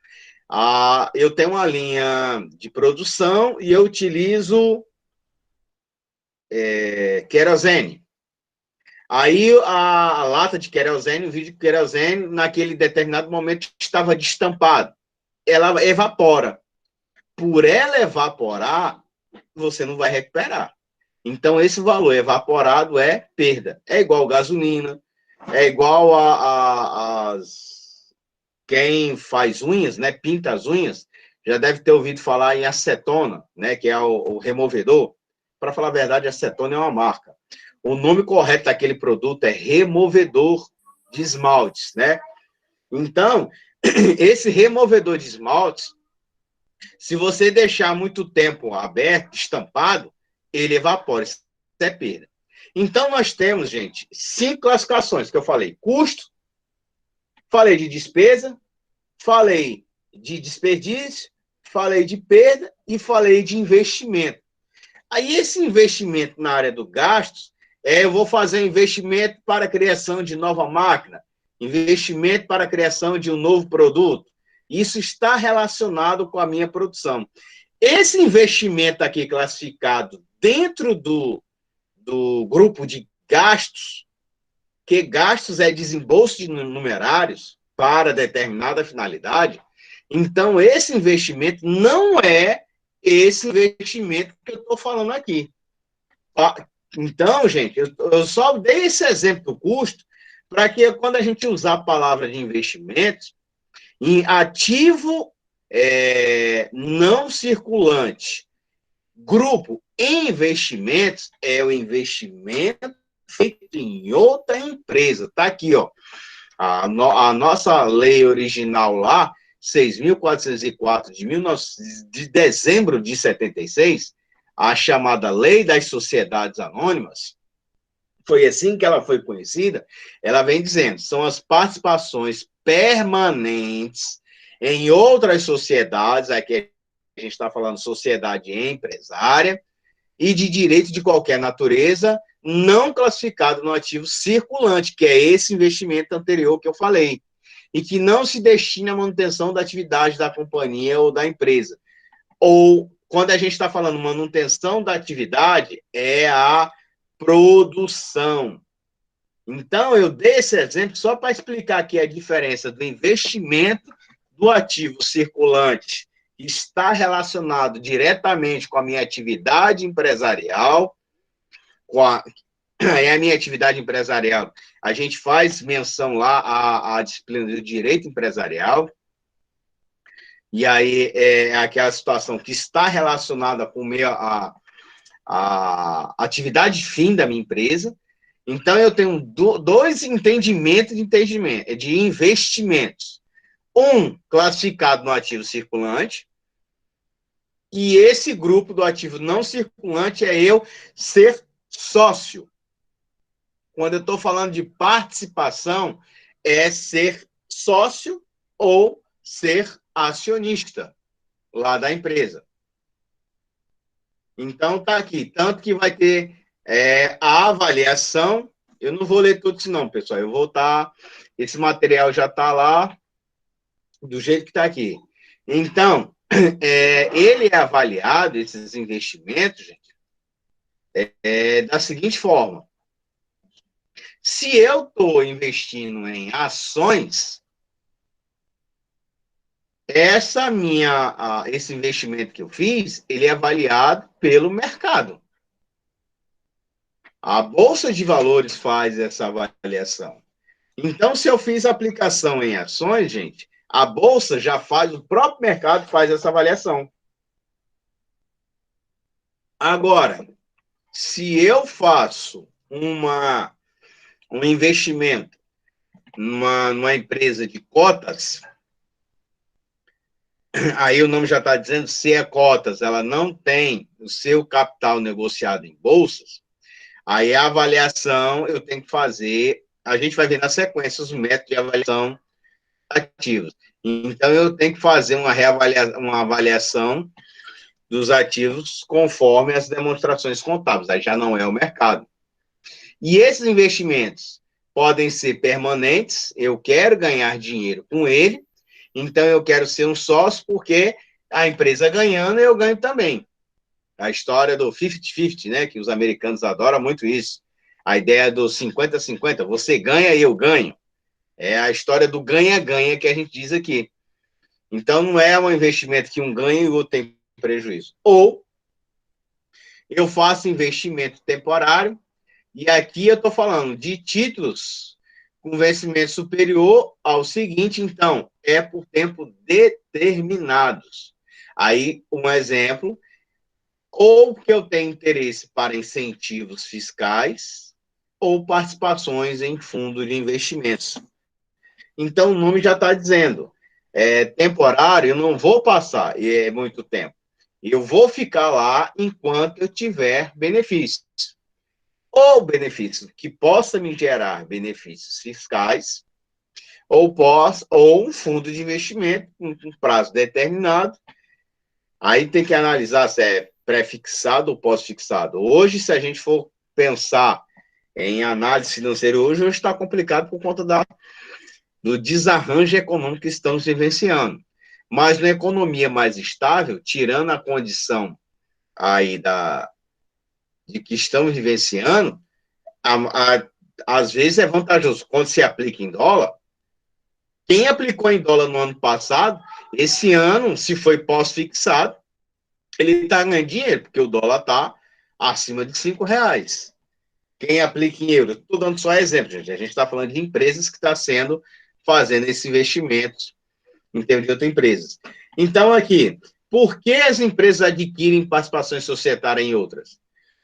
eu tenho uma linha de produção e eu utilizo querosene. Aí a lata de querosene, o vidro de querosene, naquele determinado momento estava destampado. Ela evapora. Por ela evaporar, você não vai recuperar. Então, esse valor evaporado é perda. É igual gasolina, é igual quem faz unhas, né, pinta as unhas, já deve ter ouvido falar em acetona, né, que é o removedor. Para falar a verdade, acetona é uma marca. O nome correto daquele produto é removedor de esmaltes, né? Então, esse removedor de esmaltes, se você deixar muito tempo aberto, estampado, ele evapora. Isso é perda. Então, nós temos, gente, 5 classificações que eu falei. Custo, falei de despesa, falei de desperdício, falei de perda e falei de investimento. Aí, esse investimento na área do gastos, eu vou fazer investimento para a criação de nova máquina, investimento para a criação de um novo produto. Isso está relacionado com a minha produção. Esse investimento aqui classificado dentro do grupo de gastos, que gastos é desembolso de numerários para determinada finalidade, então esse investimento não é esse investimento que eu estou falando aqui. Então, gente, eu só dei esse exemplo do custo para que quando a gente usar a palavra de investimentos, em ativo não circulante, grupo investimentos é o investimento feito em outra empresa. Está aqui, ó. A nossa lei original lá, 6.404 de dezembro de 76, a chamada Lei das Sociedades Anônimas, foi assim que ela foi conhecida, ela vem dizendo, são as participações permanentes em outras sociedades, aqui a gente está falando sociedade empresária, e de direito de qualquer natureza, não classificado no ativo circulante, que é esse investimento anterior que eu falei, e que não se destina à manutenção da atividade da companhia ou da empresa. Ou, quando a gente está falando manutenção da atividade, é a produção. Então, eu dei esse exemplo só para explicar aqui a diferença do investimento do ativo circulante, que está relacionado diretamente com a minha atividade empresarial, a minha atividade empresarial, a gente faz menção lá à disciplina do direito empresarial, e aí é aquela situação que está relacionada com a atividade fim da minha empresa. Então, eu tenho dois entendimentos de investimentos. Um classificado no ativo circulante, e esse grupo do ativo não circulante é eu ser sócio. Quando eu estou falando de participação, é ser sócio ou ser acionista lá da empresa. Então, tá aqui. Tanto que vai ter a avaliação. Eu não vou ler tudo isso não, pessoal. Eu vou estar... Esse material já está lá do jeito que está aqui. Então, ele é avaliado, esses investimentos, gente, da seguinte forma. Se eu estou investindo em ações, esse investimento que eu fiz, ele é avaliado pelo mercado. A Bolsa de Valores faz essa avaliação. Então, se eu fiz aplicação em ações, gente, a Bolsa já faz, o próprio mercado faz essa avaliação. Agora, se eu faço um investimento numa empresa de cotas, aí o nome já está dizendo, se é cotas, ela não tem o seu capital negociado em bolsas, aí a avaliação eu tenho que fazer, a gente vai ver na sequência os métodos de avaliação ativos. Então, eu tenho que fazer uma avaliação dos ativos conforme as demonstrações contábeis, aí já não é o mercado. E esses investimentos podem ser permanentes, eu quero ganhar dinheiro com ele, então eu quero ser um sócio, porque a empresa ganhando, eu ganho também. A história do 50-50, né, que os americanos adoram muito isso. A ideia do 50-50, você ganha e eu ganho. É a história do ganha-ganha que a gente diz aqui. Então, não é um investimento que um ganha e o outro tem prejuízo. Ou eu faço investimento temporário, e aqui eu estou falando de títulos com vencimento superior ao seguinte, então, é por tempo determinados. Aí, um exemplo, ou que eu tenho interesse para incentivos fiscais, ou participações em fundo de investimentos. Então, o nome já está dizendo, temporário, eu não vou passar, e é muito tempo. Eu vou ficar lá enquanto eu tiver benefícios. Ou benefícios que possa me gerar benefícios fiscais, ou um fundo de investimento com um prazo determinado. Aí tem que analisar se é pré-fixado ou pós-fixado. Hoje, se a gente for pensar em análise financeira, hoje está complicado por conta do desarranjo econômico que estamos vivenciando. Mas na economia mais estável, tirando a condição aí de que estamos vivenciando, às vezes é vantajoso. Quando se aplica em dólar, quem aplicou em dólar no ano passado, esse ano, se foi pós-fixado, ele está ganhando dinheiro, porque o dólar está acima de R$ 5. Quem aplica em euro, estou dando só exemplo, gente. A gente está falando de empresas que estão fazendo esse investimento em termos de outras empresas. Então, aqui, por que as empresas adquirem participações societárias em outras?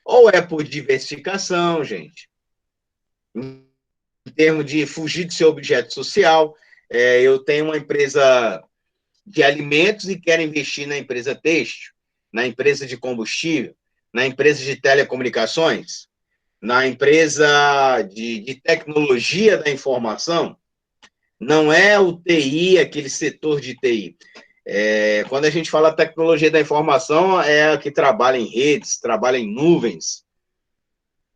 Ou é por diversificação, gente, em termos de fugir do seu objeto social. Eu tenho uma empresa de alimentos e quero investir na empresa têxtil, na empresa de combustível, na empresa de telecomunicações, na empresa de tecnologia da informação. Não é o TI, aquele setor de TI. Quando a gente fala tecnologia da informação, é a que trabalha em redes, trabalha em nuvens.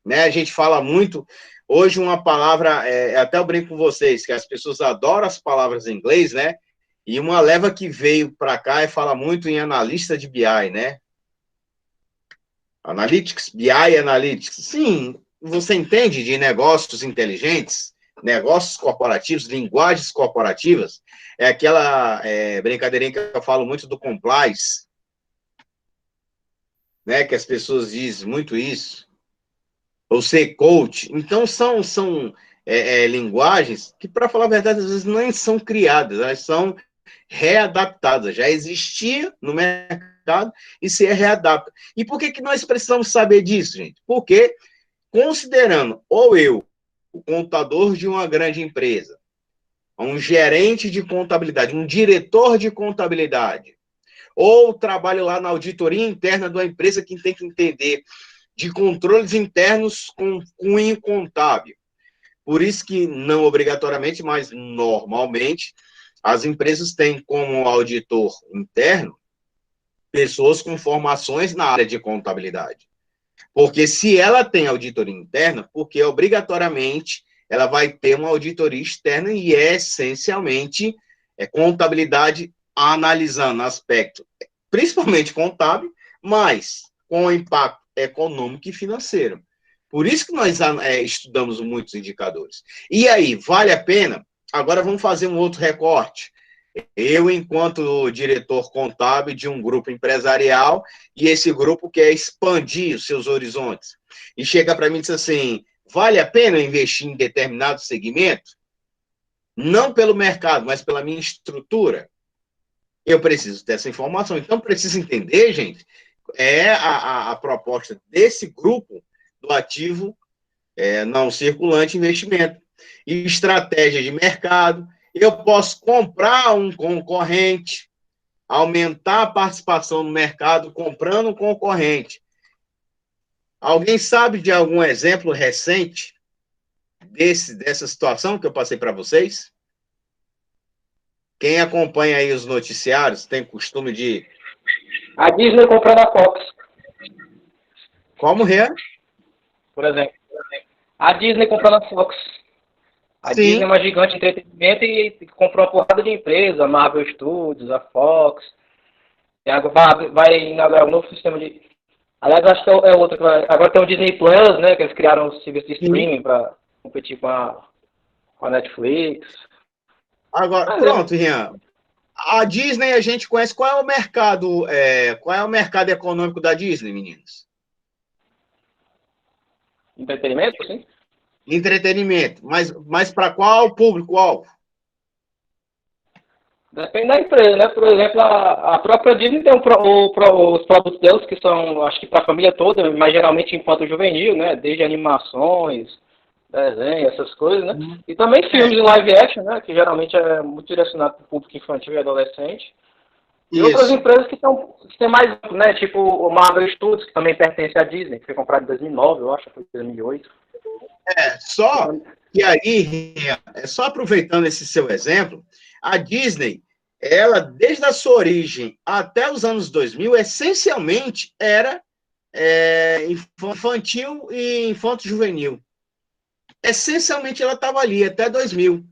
Né? A gente fala muito. Hoje, uma palavra, até eu brinco com vocês, que as pessoas adoram as palavras em inglês, né? E uma leva que veio para cá e fala muito em analista de BI, né? Analytics, BI Analytics. Sim, você entende de negócios inteligentes, negócios corporativos, linguagens corporativas. É aquela brincadeirinha que eu falo muito do compliance, né? Que as pessoas dizem muito isso. Ou ser coach. Então, são linguagens que, para falar a verdade, às vezes nem são criadas, elas são readaptadas. Já existia no mercado e se readapta. E por que nós precisamos saber disso, gente? Porque, considerando ou eu, o contador de uma grande empresa, um gerente de contabilidade, um diretor de contabilidade, ou trabalho lá na auditoria interna de uma empresa que tem que entender de controles internos com cunho contábil. Por isso que, não obrigatoriamente, mas normalmente, as empresas têm como auditor interno pessoas com formações na área de contabilidade. Porque se ela tem auditoria interna, porque obrigatoriamente ela vai ter uma auditoria externa e essencialmente contabilidade analisando aspecto, principalmente contábil, mas com impacto econômico e financeiro. Por isso que nós estudamos muitos indicadores. E aí, vale a pena? Agora vamos fazer um outro recorte. Eu, enquanto diretor contábil de um grupo empresarial, e esse grupo quer expandir os seus horizontes. E chega para mim e diz assim, vale a pena investir em determinado segmento? Não pelo mercado, mas pela minha estrutura. Eu preciso dessa informação. Então, preciso entender, gente, é a proposta desse grupo do ativo não circulante investimento. E estratégia de mercado. Eu posso comprar um concorrente, aumentar a participação no mercado comprando um concorrente. Alguém sabe de algum exemplo recente dessa situação que eu passei para vocês? Quem acompanha aí os noticiários tem costume de... A Disney comprando a Fox. Como é? Por exemplo. A Disney comprando a Fox. A Sim. Disney é uma gigante de entretenimento e comprou uma porrada de empresa, a Marvel Studios, a Fox. E agora vai inaugurar um novo sistema de... Aliás, acho que é outro. Agora tem o Disney Plus, né? Que eles criaram um serviço de streaming para competir com a Netflix. Agora, pronto, Rian. A Disney a gente conhece. Qual é o mercado econômico da Disney, meninos? Entretenimento, sim. Entretenimento. Mas para qual público-alvo? Depende da empresa, né? Por exemplo, a própria Disney tem os produtos deles que são, acho que para a família toda, mas geralmente infanto-juvenil, né? Desde animações, desenho, essas coisas, né? E também filmes em live action, né? Que geralmente é muito direcionado para o público infantil e adolescente. E outras empresas que tem mais, né? Tipo o Marvel Studios, que também pertence à Disney, que foi comprado em 2009, eu acho, foi 2008. Só que aí, só aproveitando esse seu exemplo, a Disney, ela, desde a sua origem até os anos 2000, essencialmente era infantil e infanto-juvenil. Essencialmente, ela estava ali até 2000.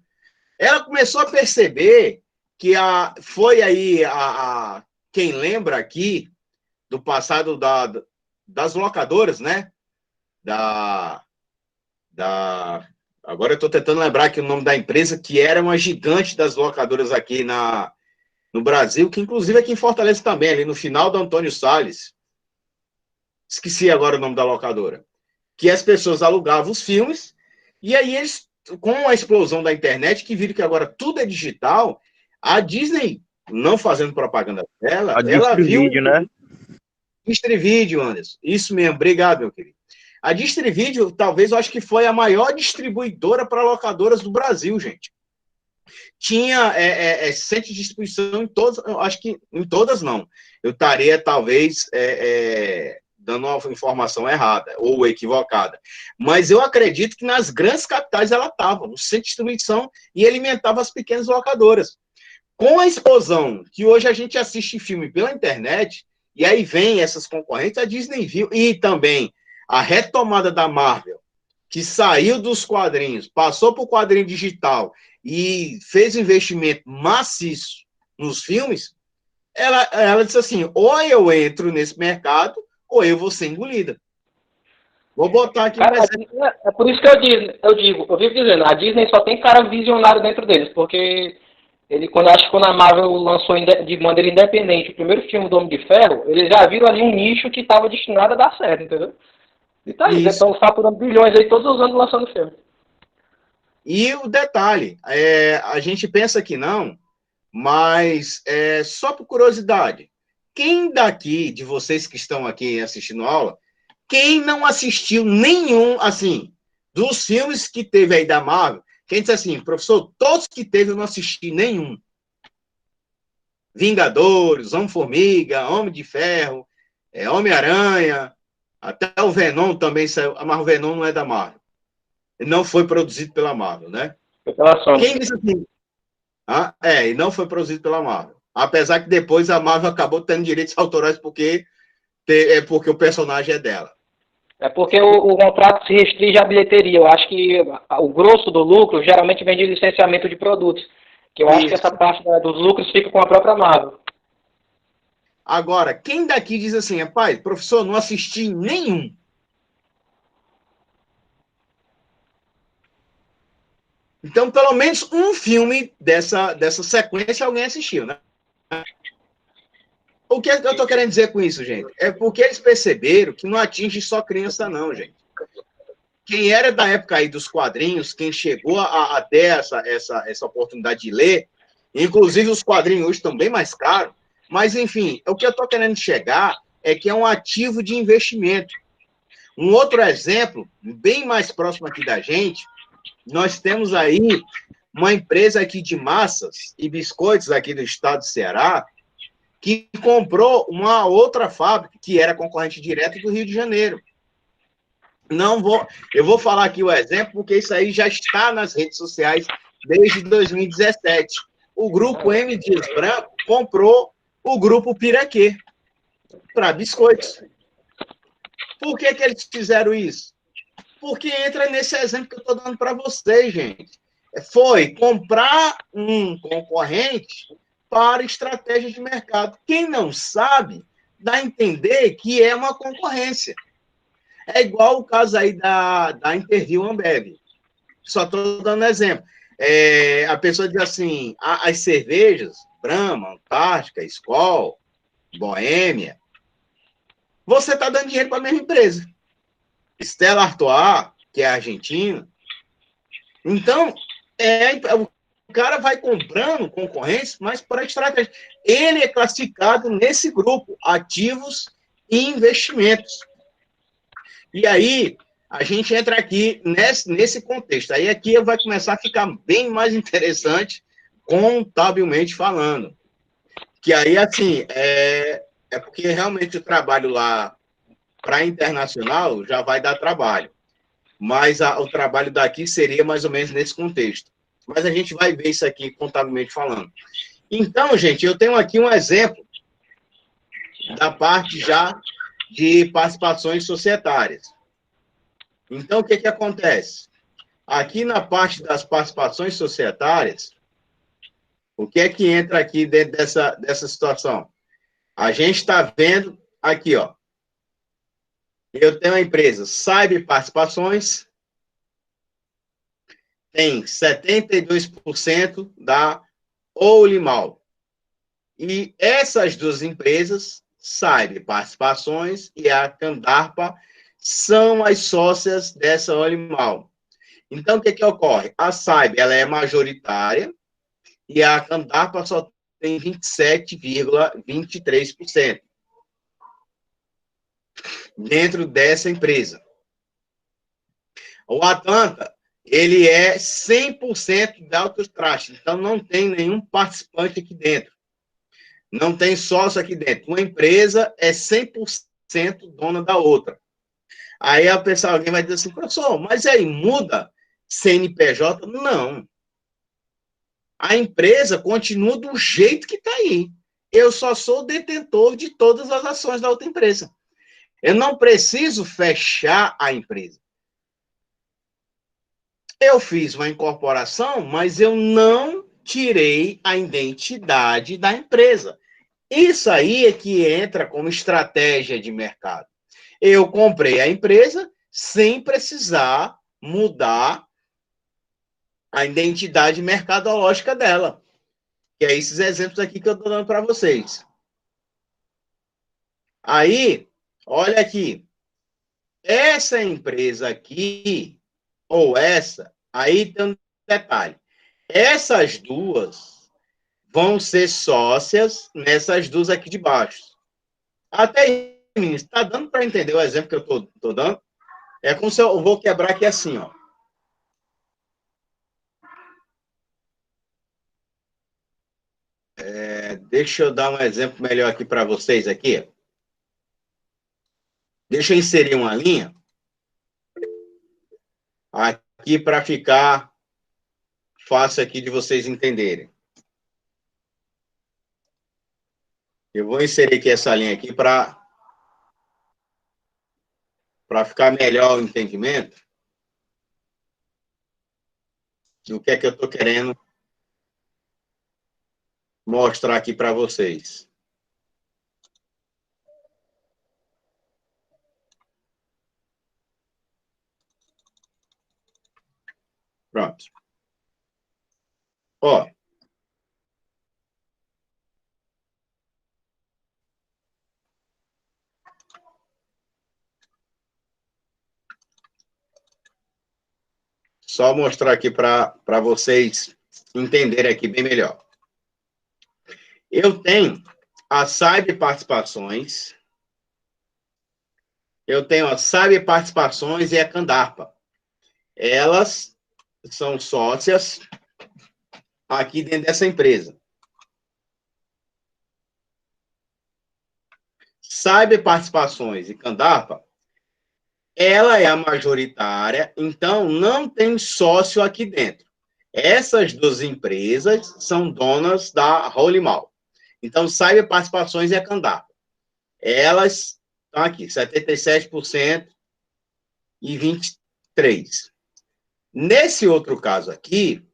Ela começou a perceber que foi aí quem lembra aqui do passado das locadoras, né? Agora eu estou tentando lembrar aqui o nome da empresa, que era uma gigante das locadoras aqui no Brasil, que inclusive aqui em Fortaleza também, ali no final do Antônio Salles. Esqueci agora o nome da locadora. Que as pessoas alugavam os filmes, e aí eles, com a explosão da internet, que viram que agora tudo é digital, a Disney, não fazendo propaganda dela, ela viu... né? Distrivídeo, Anderson. Isso mesmo, obrigado, meu querido. A Distrivídeo, talvez, eu acho que foi a maior distribuidora para locadoras do Brasil, gente. Tinha centro de distribuição em todas, eu acho que em todas não. Eu estaria, talvez, dando uma informação errada ou equivocada. Mas eu acredito que nas grandes capitais ela estava, no centro de distribuição, e alimentava as pequenas locadoras. Com a explosão, que hoje a gente assiste filme pela internet, e aí vem essas concorrentes, a Disney viu, e também a retomada da Marvel, que saiu dos quadrinhos, passou para o quadrinho digital e fez investimento maciço nos filmes, ela disse assim, ou eu entro nesse mercado, ou eu vou ser engolida. Vou botar aqui... Cara, é por isso que eu vivo dizendo, a Disney só tem cara visionário dentro deles, porque... quando a Marvel lançou de maneira independente o primeiro filme do Homem de Ferro, eles já viram ali um nicho que estava destinado a dar certo, entendeu? E tá aí, eles estão faturando bilhões aí todos os anos lançando filme. E o detalhe, a gente pensa que não, mas só por curiosidade, quem daqui, de vocês que estão aqui assistindo a aula, quem não assistiu nenhum, assim, dos filmes que teve aí da Marvel, quem disse assim, professor, todos que teve eu não assisti nenhum. Vingadores, Homem-Formiga, Homem de Ferro, Homem-Aranha, até o Venom também saiu. Mas o Venom não é da Marvel. Ele não foi produzido pela Marvel, né? Quem disse assim? E não foi produzido pela Marvel. Apesar que depois a Marvel acabou tendo direitos autorais porque o personagem é dela. É porque o contrato se restringe à bilheteria. Eu acho que o grosso do lucro geralmente vem de licenciamento de produtos. Que eu acho que essa parte dos lucros fica com a própria Marvel. Agora, quem daqui diz assim, rapaz, professor, não assisti nenhum. Então, pelo menos um filme dessa sequência alguém assistiu, né? O que eu estou querendo dizer com isso, gente? É porque eles perceberam que não atinge só criança, não, gente. Quem era da época aí dos quadrinhos, quem chegou a ter essa oportunidade de ler, inclusive os quadrinhos hoje estão bem mais caros, mas, enfim, o que eu estou querendo chegar é que é um ativo de investimento. Um outro exemplo, bem mais próximo aqui da gente, nós temos aí uma empresa aqui de massas e biscoitos aqui do estado do Ceará, que comprou uma outra fábrica, que era concorrente direto do Rio de Janeiro. Eu vou falar aqui o exemplo, porque isso aí já está nas redes sociais desde 2017. O grupo M. Dias Branco comprou o grupo Piraquê para biscoitos. Por que eles fizeram isso? Porque entra nesse exemplo que eu estou dando para vocês, gente. Foi comprar um concorrente para estratégia de mercado. Quem não sabe, dá a entender que é uma concorrência. É igual o caso aí da Interview Ambev. Só estou dando exemplo. A pessoa diz assim, as cervejas, Brahma, Antártica, Skol, Boêmia, você está dando dinheiro para a mesma empresa. Stella Artois, que é argentina. Então, o cara vai comprando concorrência, mas para estratégia. Ele é classificado nesse grupo, ativos e investimentos. E aí, a gente entra aqui nesse contexto. Aí aqui vai começar a ficar bem mais interessante, contabilmente falando. Que aí, assim, é porque realmente o trabalho lá para internacional já vai dar trabalho. Mas o trabalho daqui seria mais ou menos nesse contexto. Mas a gente vai ver isso aqui contabilmente falando. Então, gente, eu tenho aqui um exemplo da parte já de participações societárias. Então, o que acontece? Aqui na parte das participações societárias, o que é que entra aqui dentro dessa situação? A gente está vendo aqui, ó. Eu tenho uma empresa, Cyber Participações, tem 72% da Olimal. E essas duas empresas, Cyber Participações e a Candarpa, são as sócias dessa Olimal. Então, o que ocorre? A Cyber ela é majoritária e a Candarpa só tem 27,23% dentro dessa empresa. O Atlanta, ele é 100% da Autostrust, então não tem nenhum participante aqui dentro. Não tem sócio aqui dentro. Uma empresa é 100% dona da outra. Aí a pessoa, alguém vai dizer assim, professor, mas aí muda CNPJ? Não. A empresa continua do jeito que está aí. Eu só sou detentor de todas as ações da outra empresa. Eu não preciso fechar a empresa. Eu fiz uma incorporação, mas eu não tirei a identidade da empresa. Isso aí é que entra como estratégia de mercado. Eu comprei a empresa sem precisar mudar a identidade mercadológica dela. Que é esses exemplos aqui que eu estou dando para vocês. Aí, olha aqui. Essa empresa aqui, ou essa, aí tem um detalhe. Essas duas vão ser sócias nessas duas aqui de baixo. Até aí, meninos, está dando para entender o exemplo que eu estou dando? É como se eu vou quebrar aqui assim, ó. Deixa eu dar um exemplo melhor aqui para vocês aqui. Deixa eu inserir uma linha aqui para ficar fácil aqui de vocês entenderem. Eu vou inserir aqui essa linha aqui para ficar melhor o entendimento do que é que eu estou querendo mostrar aqui para vocês. Pronto. Ó. Só mostrar aqui para vocês entenderem aqui bem melhor. Eu tenho a Cyber Participações, Eu tenho a Sabe Participações e a Candarpa. Elas são sócias aqui dentro dessa empresa. Sabe Participações e Candarpa, ela é a majoritária, então não tem sócio aqui dentro. Essas duas empresas são donas da Rolimal. Então, Sabe Participações e a Candarpa. Elas estão aqui, 77% e 23%. Nesse outro caso aqui,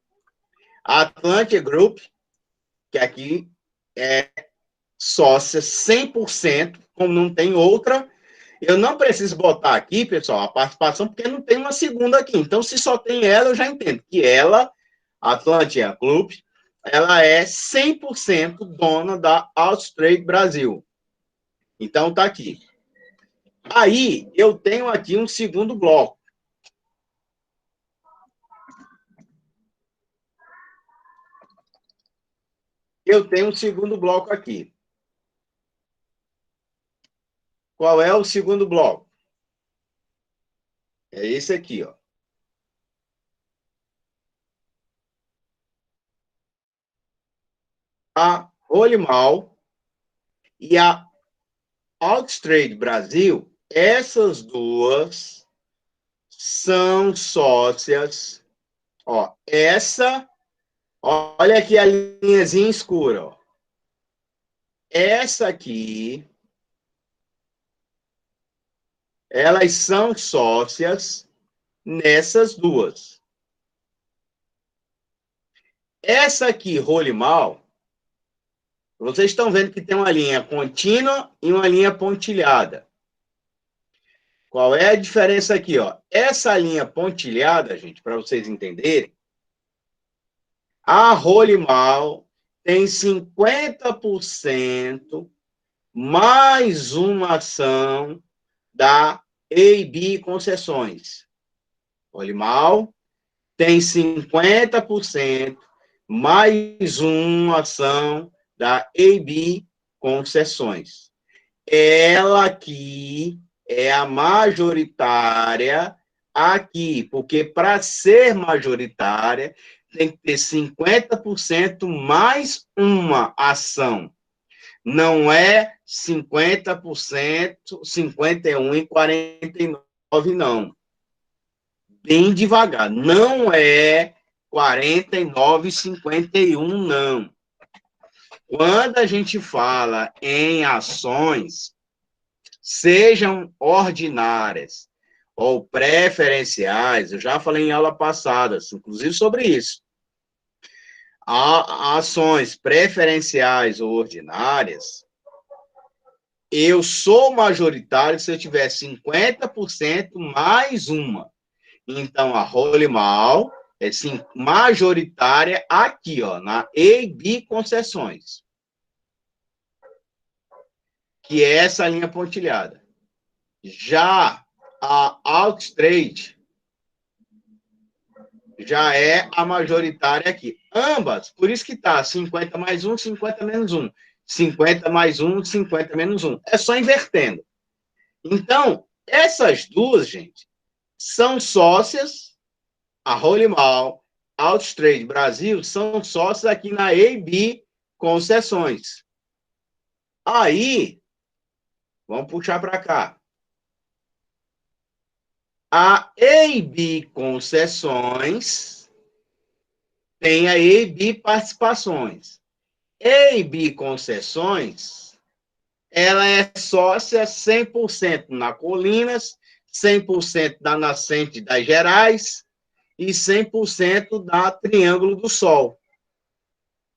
a Atlantic Group, que aqui é sócia 100%, como não tem outra, eu não preciso botar aqui, pessoal, a participação, porque não tem uma segunda aqui. Então, se só tem ela, eu já entendo que ela, a Atlantic Group, ela é 100% dona da Outtrade Brasil. Então, tá aqui. Aí, eu tenho aqui um segundo bloco. Eu tenho um segundo bloco aqui. Qual é o segundo bloco? É esse aqui, ó. A Rolimal e a Outtrade Brasil, essas duas são sócias. Ó, essa, olha aqui a linhazinha escura, ó. Essa aqui, elas são sócias nessas duas. Essa aqui, Rolimal, vocês estão vendo que tem uma linha contínua e uma linha pontilhada. Qual é a diferença aqui, ó? Essa linha pontilhada, gente, para vocês entenderem, a Rolimal tem 50% mais uma ação da AB Concessões. Rolimal tem 50% mais uma ação da AB Concessões. Ela aqui é a majoritária aqui, porque para ser majoritária tem que ter 50% mais uma ação. Não é 50%, 51 e 49, não. Bem devagar. Não é 49 e 51, não. Quando a gente fala em ações, sejam ordinárias ou preferenciais, eu já falei em aula passada, inclusive sobre isso. Ações preferenciais ou ordinárias, eu sou majoritário se eu tiver 50% mais uma. Então, a Rolimal é sim, majoritária aqui, ó, na AB Concessões, que é essa linha pontilhada. Já a Outtrade já é a majoritária aqui. Ambas, por isso que tá 50 mais 1, 50 menos 1. 50 mais 1, 50 menos 1. É só invertendo. Então, essas duas, gente, são sócias, a Rolimal, Outtrade Brasil, são sócios aqui na AB Concessões. Aí, vamos puxar para cá. A AB Concessões tem a AB Participações. AB Concessões, ela é sócia 100% na Colinas, 100% da Nascente das Gerais e 100% da Triângulo do Sol.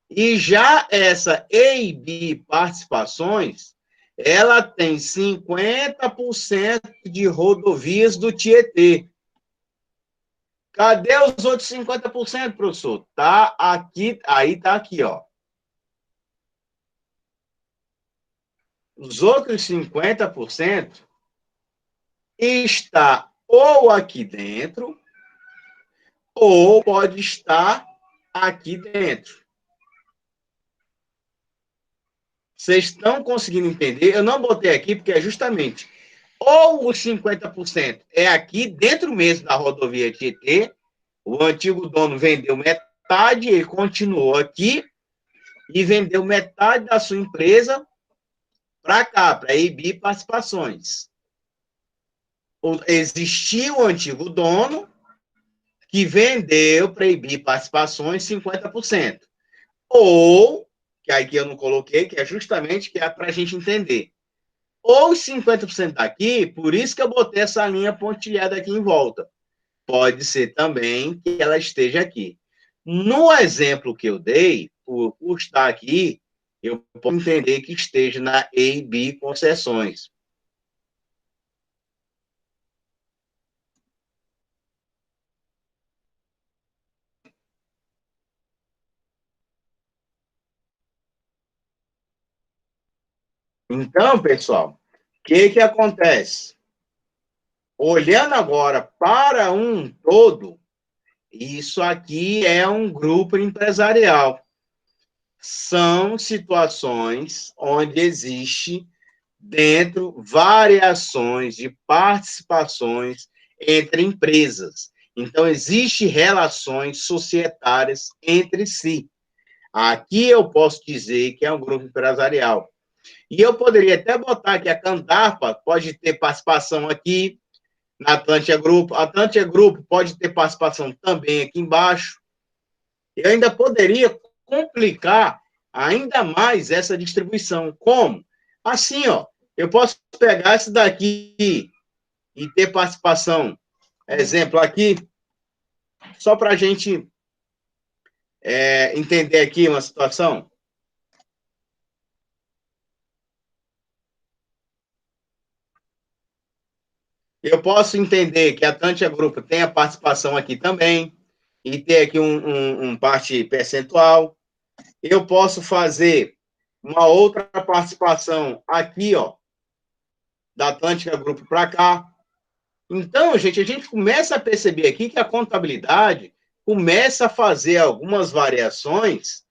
E já essa AB Participações, ela tem 50% de rodovias do Tietê. Cadê os outros 50%, professor? Tá aqui, aí tá aqui, ó. Os outros 50% está ou aqui dentro, ou pode estar aqui dentro. Vocês estão conseguindo entender? Eu não botei aqui porque é justamente Ou os 50% é aqui dentro mesmo da rodovia Tietê, o antigo dono vendeu metade, ele continuou aqui e vendeu metade da sua empresa para cá, para a EIB Participações. Existia o antigo dono que vendeu para a EIB Participações 50%. Ou, que aqui eu não coloquei, que é justamente que é para a gente entender. Ou os 50% daqui, por isso que eu botei essa linha pontilhada aqui em volta. Pode ser também que ela esteja aqui. No exemplo que eu dei, por estar aqui, eu posso entender que esteja na EIB Concessões. Então, pessoal, o que acontece? Olhando agora para um todo, isso aqui é um grupo empresarial. São situações onde existe dentro variações de participações entre empresas. Então, existem relações societárias entre si. Aqui eu posso dizer que é um grupo empresarial. E eu poderia até botar que a Candarpa pode ter participação aqui na Atlântica Grupo. A Atlântica Grupo pode ter participação também aqui embaixo. Eu ainda poderia complicar ainda mais essa distribuição. Como? Assim, ó, eu posso pegar esse daqui e ter participação, exemplo aqui, só para a gente entender aqui uma situação. Eu posso entender que a Atlântica Grupo tem a participação aqui também, e ter aqui um parte percentual. Eu posso fazer uma outra participação aqui, ó, da Atlântica Grupo para cá. Então, gente, a gente começa a perceber aqui que a contabilidade começa a fazer algumas variações.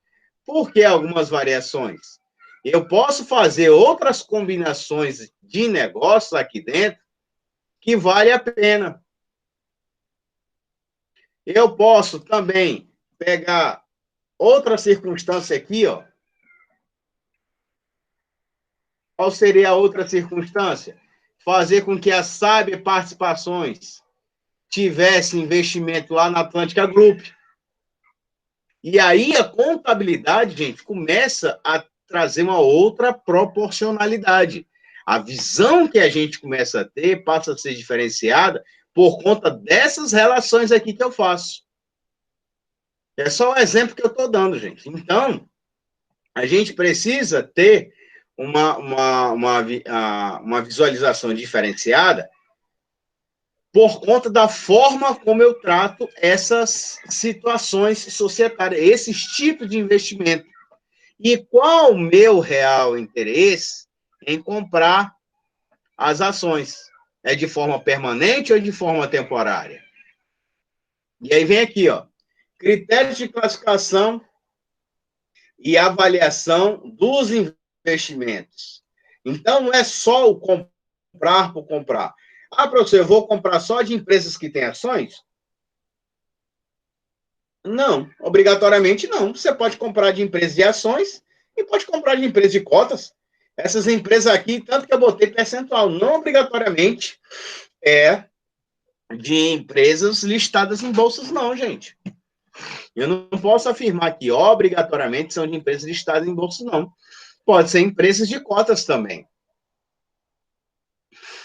Por que algumas variações? Eu posso fazer outras combinações de negócios aqui dentro que vale a pena. Eu posso também pegar outra circunstância aqui, ó. Qual seria a outra circunstância? Fazer com que a SAB Participações tivesse investimento lá na Atlântica Group. E aí a contabilidade, gente, começa a trazer uma outra proporcionalidade. A visão que a gente começa a ter passa a ser diferenciada por conta dessas relações aqui que eu faço. É só o exemplo que eu estou dando, gente. Então, a gente precisa ter uma visualização diferenciada por conta da forma como eu trato essas situações societárias, esses tipos de investimento. E qual o meu real interesse em comprar as ações? É de forma permanente ou de forma temporária? E aí vem aqui, ó, critérios de classificação e avaliação dos investimentos. Então, não é só o comprar por comprar. Ah, professor, eu vou comprar só de empresas que têm ações? Não, obrigatoriamente não. Você pode comprar de empresas de ações e pode comprar de empresas de cotas. Essas empresas aqui, tanto que eu botei percentual, não obrigatoriamente é de empresas listadas em bolsas, não, gente. Eu não posso afirmar que obrigatoriamente são de empresas listadas em bolsas, não. Pode ser empresas de cotas também.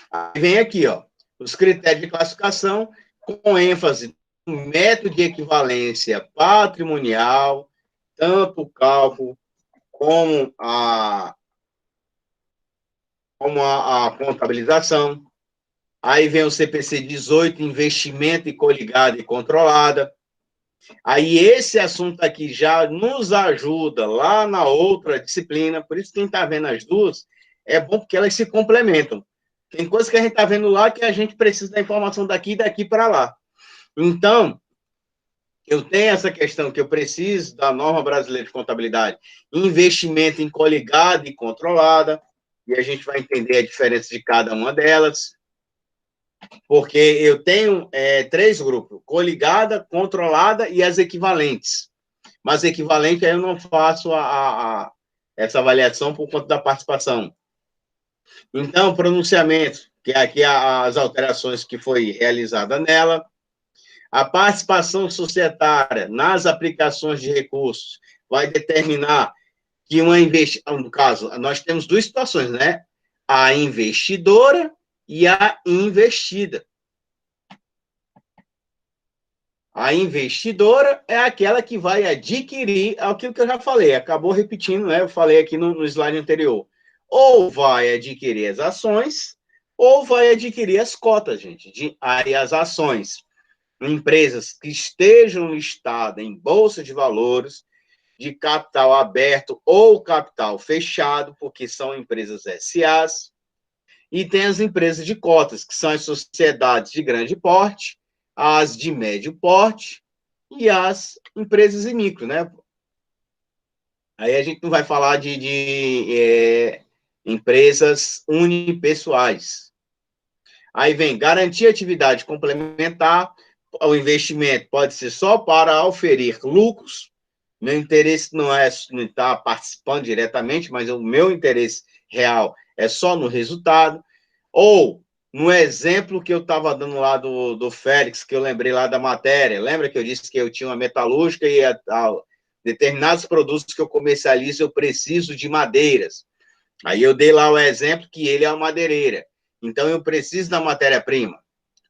Aí vem aqui, ó, os critérios de classificação com ênfase no método de equivalência patrimonial, tanto o cálculo como a contabilização. Aí vem o CPC 18, investimento e coligada e controlada. Aí esse assunto aqui já nos ajuda lá na outra disciplina, por isso quem está vendo as duas, é bom porque elas se complementam. Tem coisa que a gente está vendo lá que a gente precisa da informação daqui e daqui para lá. Então, eu tenho essa questão que eu preciso da norma brasileira de contabilidade, investimento em coligada e controlada, e a gente vai entender a diferença de cada uma delas. Porque eu tenho 3 grupos: coligada, controlada e as equivalentes. Mas equivalente, aí eu não faço essa avaliação por conta da participação. Então, pronunciamento, que é aqui as alterações que foi realizada nela, a participação societária nas aplicações de recursos vai determinar que no caso, nós temos 2 situações, né? A investidora e a investida. A investidora é aquela que vai adquirir aquilo que eu já falei, acabou repetindo, né? Eu falei aqui no slide anterior. Ou vai adquirir as ações, ou vai adquirir as cotas, gente. Aí as ações, empresas que estejam listadas em bolsa de valores, de capital aberto ou capital fechado, porque são empresas SAs, e tem as empresas de cotas, que são as sociedades de grande porte, as de médio porte e as empresas em micro, né? Aí a gente não vai falar de empresas unipessoais. Aí vem garantir atividade complementar, o investimento pode ser só para auferir lucros. Meu interesse não é estar participando diretamente, mas o meu interesse real é só no resultado. Ou, no exemplo que eu estava dando lá do Félix, que eu lembrei lá da matéria, lembra que eu disse que eu tinha uma metalúrgica e determinados produtos que eu comercializo, eu preciso de madeiras. Aí eu dei lá o exemplo que ele é uma madeireira. Então, eu preciso da matéria-prima,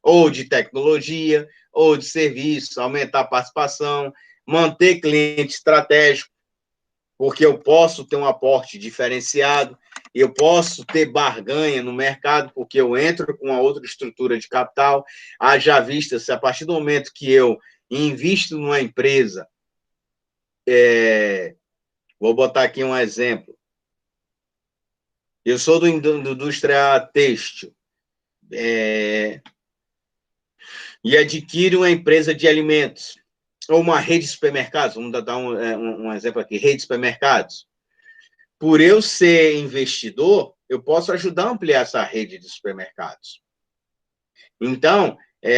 ou de tecnologia, ou de serviço, aumentar a participação, manter cliente estratégico, porque eu posso ter um aporte diferenciado, eu posso ter barganha no mercado, porque eu entro com uma outra estrutura de capital. Haja vista, se a partir do momento que eu invisto numa empresa, vou botar aqui um exemplo. Eu sou do indústria têxtil, e adquiro uma empresa de alimentos, ou uma rede de supermercados, vamos dar um exemplo aqui, rede de supermercados. Por eu ser investidor, eu posso ajudar a ampliar essa rede de supermercados. Então,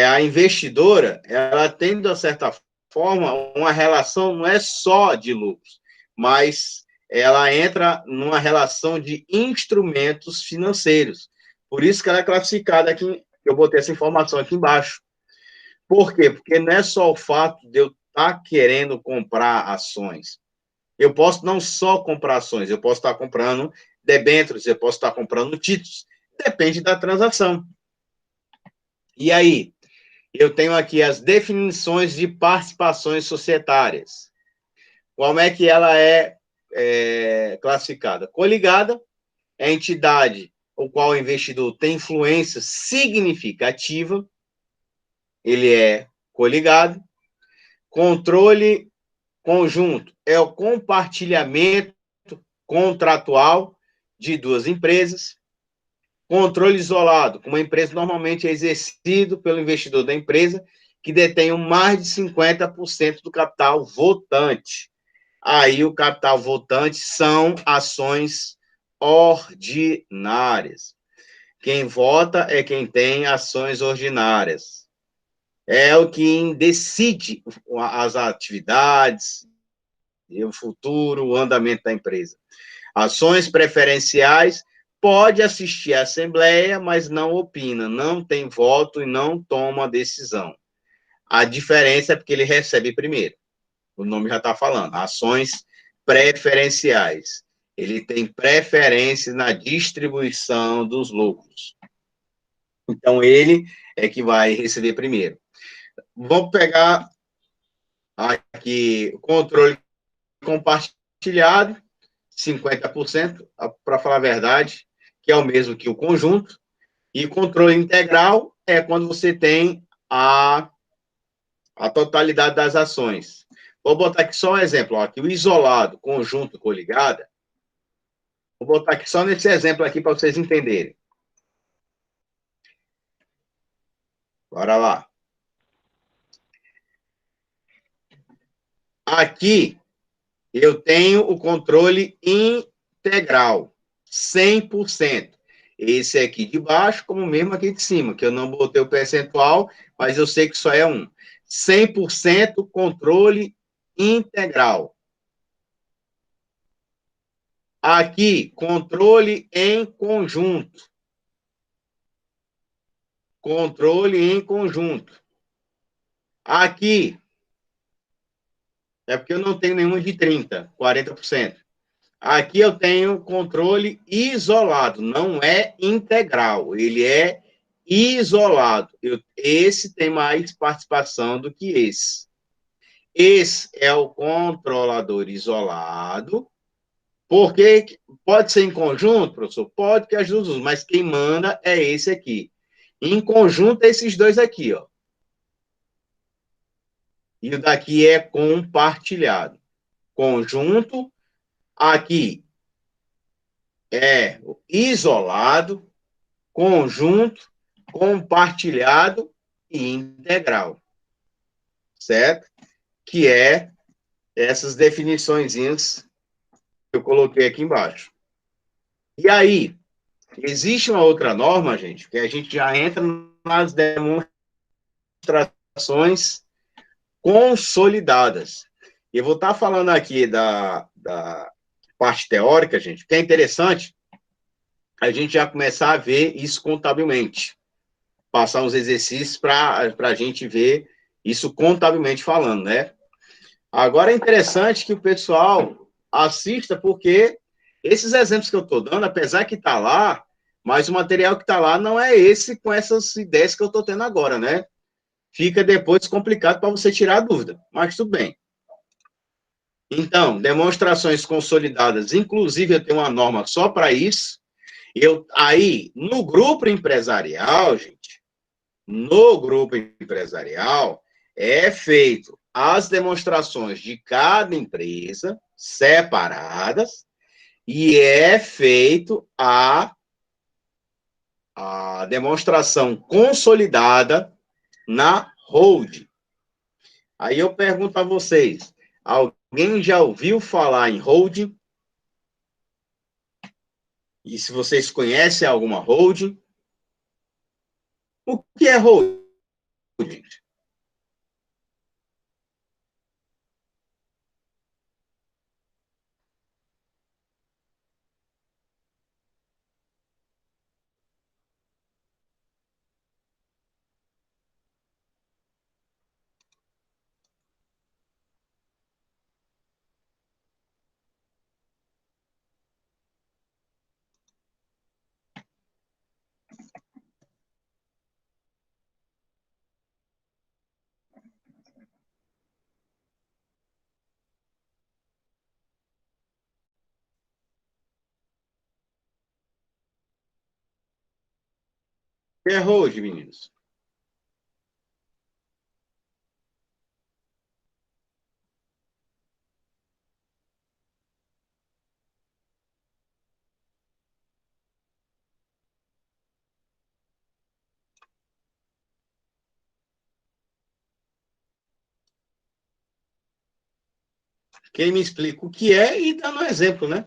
a investidora, ela tem, de certa forma, uma relação, não é só de lucros, mas ela entra numa relação de instrumentos financeiros. Por isso que ela é classificada aqui, eu botei essa informação aqui embaixo. Por quê? Porque não é só o fato de eu estar querendo comprar ações. Eu posso não só comprar ações, eu posso estar comprando debêntures, eu posso estar comprando títulos. Depende da transação. E aí, eu tenho aqui as definições de participações societárias. Como é que ela é classificada? Coligada é a entidade o qual o investidor tem influência significativa, ele é coligado. Controle conjunto é o compartilhamento contratual de 2 empresas. Controle isolado, uma empresa normalmente é exercido pelo investidor da empresa, que detém mais de 50% do capital votante. Aí o capital votante são ações ordinárias. Quem vota é quem tem ações ordinárias. É o que decide as atividades, o futuro, o andamento da empresa. Ações preferenciais, pode assistir à assembleia, mas não opina, não tem voto e não toma decisão. A diferença é porque ele recebe primeiro. O nome já está falando. Ações preferenciais. Ele tem preferência na distribuição dos lucros. Então, ele é que vai receber primeiro. Vamos pegar aqui o controle compartilhado, 50%, para falar a verdade, que é o mesmo que o conjunto, e controle integral é quando você tem a totalidade das ações. Vou botar aqui só um exemplo, ó, aqui o isolado, conjunto, coligada. Vou botar aqui só nesse exemplo aqui para vocês entenderem. Bora lá. Aqui eu tenho o controle integral, 100%. esse aqui de baixo, como mesmo aqui de cima, que eu não botei o percentual, mas eu sei que só é um. 100% controle integral. Aqui, controle em conjunto. Controle em conjunto. Aqui, é porque eu não tenho nenhuma de 30%, 40%. Aqui eu tenho controle isolado, não é integral, ele é isolado. Esse tem mais participação do que esse. Esse é o controlador isolado. Porque pode ser em conjunto, professor? Pode, que as duas, mas quem manda é esse aqui. Em conjunto, esses dois aqui, ó. E o daqui é compartilhado. Conjunto, aqui é isolado, conjunto, compartilhado e integral. Certo? Que é essas definiçõezinhas que eu coloquei aqui embaixo. E aí, existe uma outra norma, gente, que a gente já entra nas demonstrações consolidadas. E eu vou estar falando aqui da parte teórica, gente, que é interessante a gente já começar a ver isso contabilmente. Passar uns exercícios para a gente ver isso contabilmente falando, né? Agora é interessante que o pessoal assista, porque esses exemplos que eu estou dando, apesar que está lá, mas o material que está lá não é esse com essas ideias que eu estou tendo agora, né? Fica depois complicado para você tirar a dúvida, mas tudo bem. Então, demonstrações consolidadas, inclusive eu tenho uma norma só para isso. Aí, no grupo empresarial, gente, no grupo empresarial, é feito as demonstrações de cada empresa separadas e é feito a demonstração consolidada na hold. Aí eu pergunto a vocês, alguém já ouviu falar em hold? E se vocês conhecem alguma hold? O que é hold? O que é hold, meninos? Quem me explica o que é e dando um exemplo, né?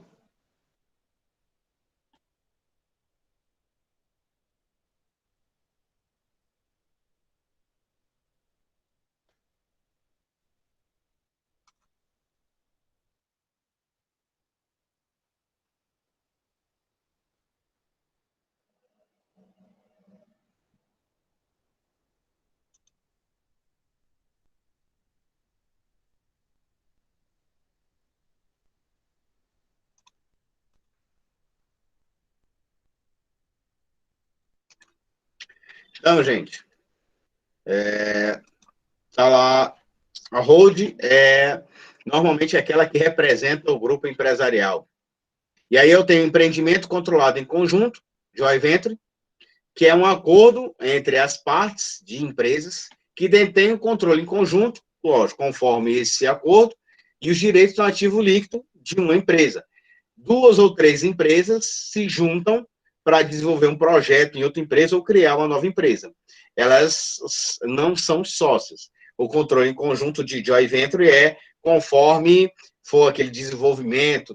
Então, gente, tá lá, a hold normalmente aquela que representa o grupo empresarial. E aí eu tenho empreendimento controlado em conjunto, joint venture, que é um acordo entre as partes de empresas que detêm o controle em conjunto, lógico, conforme esse acordo, e os direitos do ativo líquido de uma empresa. Duas ou três empresas se juntam para desenvolver um projeto em outra empresa ou criar uma nova empresa. Elas não são sócias. O controle em conjunto de joint venture é conforme for aquele desenvolvimento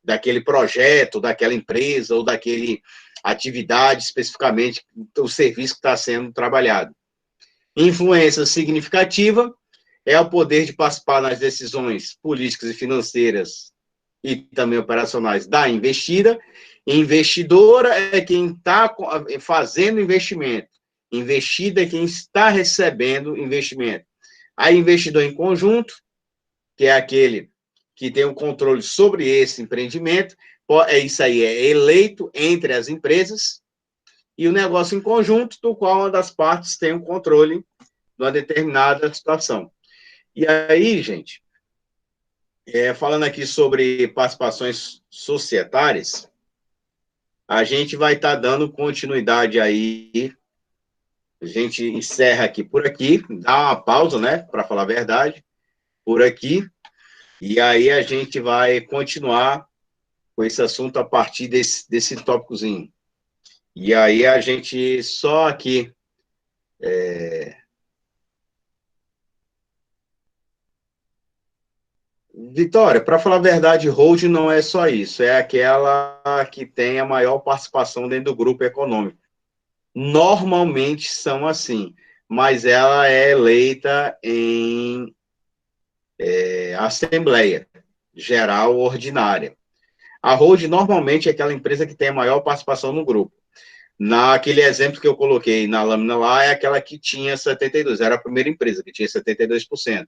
daquele projeto, daquela empresa ou daquele atividade, especificamente o serviço que está sendo trabalhado. Influência significativa é o poder de participar nas decisões políticas e financeiras e também operacionais da investida. Investidora é quem está fazendo investimento. Investida é quem está recebendo investimento. Aí, investidor em conjunto, que é aquele que tem o controle sobre esse empreendimento, isso aí é eleito entre as empresas, e o negócio em conjunto, do qual uma das partes tem o controle de uma determinada situação. E aí, gente, falando aqui sobre participações societárias, a gente vai estar dando continuidade aí. A gente encerra aqui por aqui, dá uma pausa, né, para falar a verdade, por aqui, e aí a gente vai continuar com esse assunto a partir desse tópicozinho. E aí a gente só aqui Vitória, para falar a verdade, hold não é só isso, é aquela que tem a maior participação dentro do grupo econômico. Normalmente são assim, mas ela é eleita em Assembleia Geral Ordinária. A hold normalmente é aquela empresa que tem a maior participação no grupo. Naquele exemplo que eu coloquei na lâmina lá, é aquela que tinha 72%, era a primeira empresa que tinha 72%.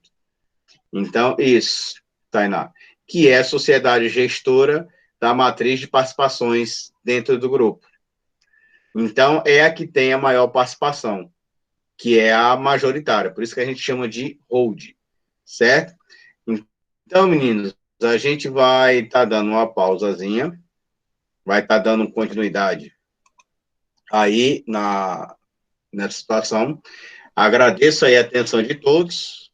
Então, isso, Tainá, que é a sociedade gestora da matriz de participações dentro do grupo. Então, é a que tem a maior participação, que é a majoritária, por isso que a gente chama de hold, certo? Então, meninos, a gente vai estar dando uma pausazinha, vai estar dando continuidade aí nessa situação. Agradeço aí a atenção de todos.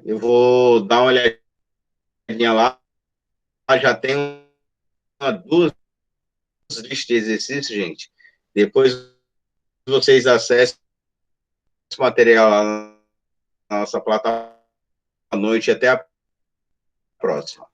Eu vou dar uma olhadinha lá, já tem duas listas de exercícios, gente. Depois vocês acessem esse material lá na nossa plataforma à noite. Até a próxima.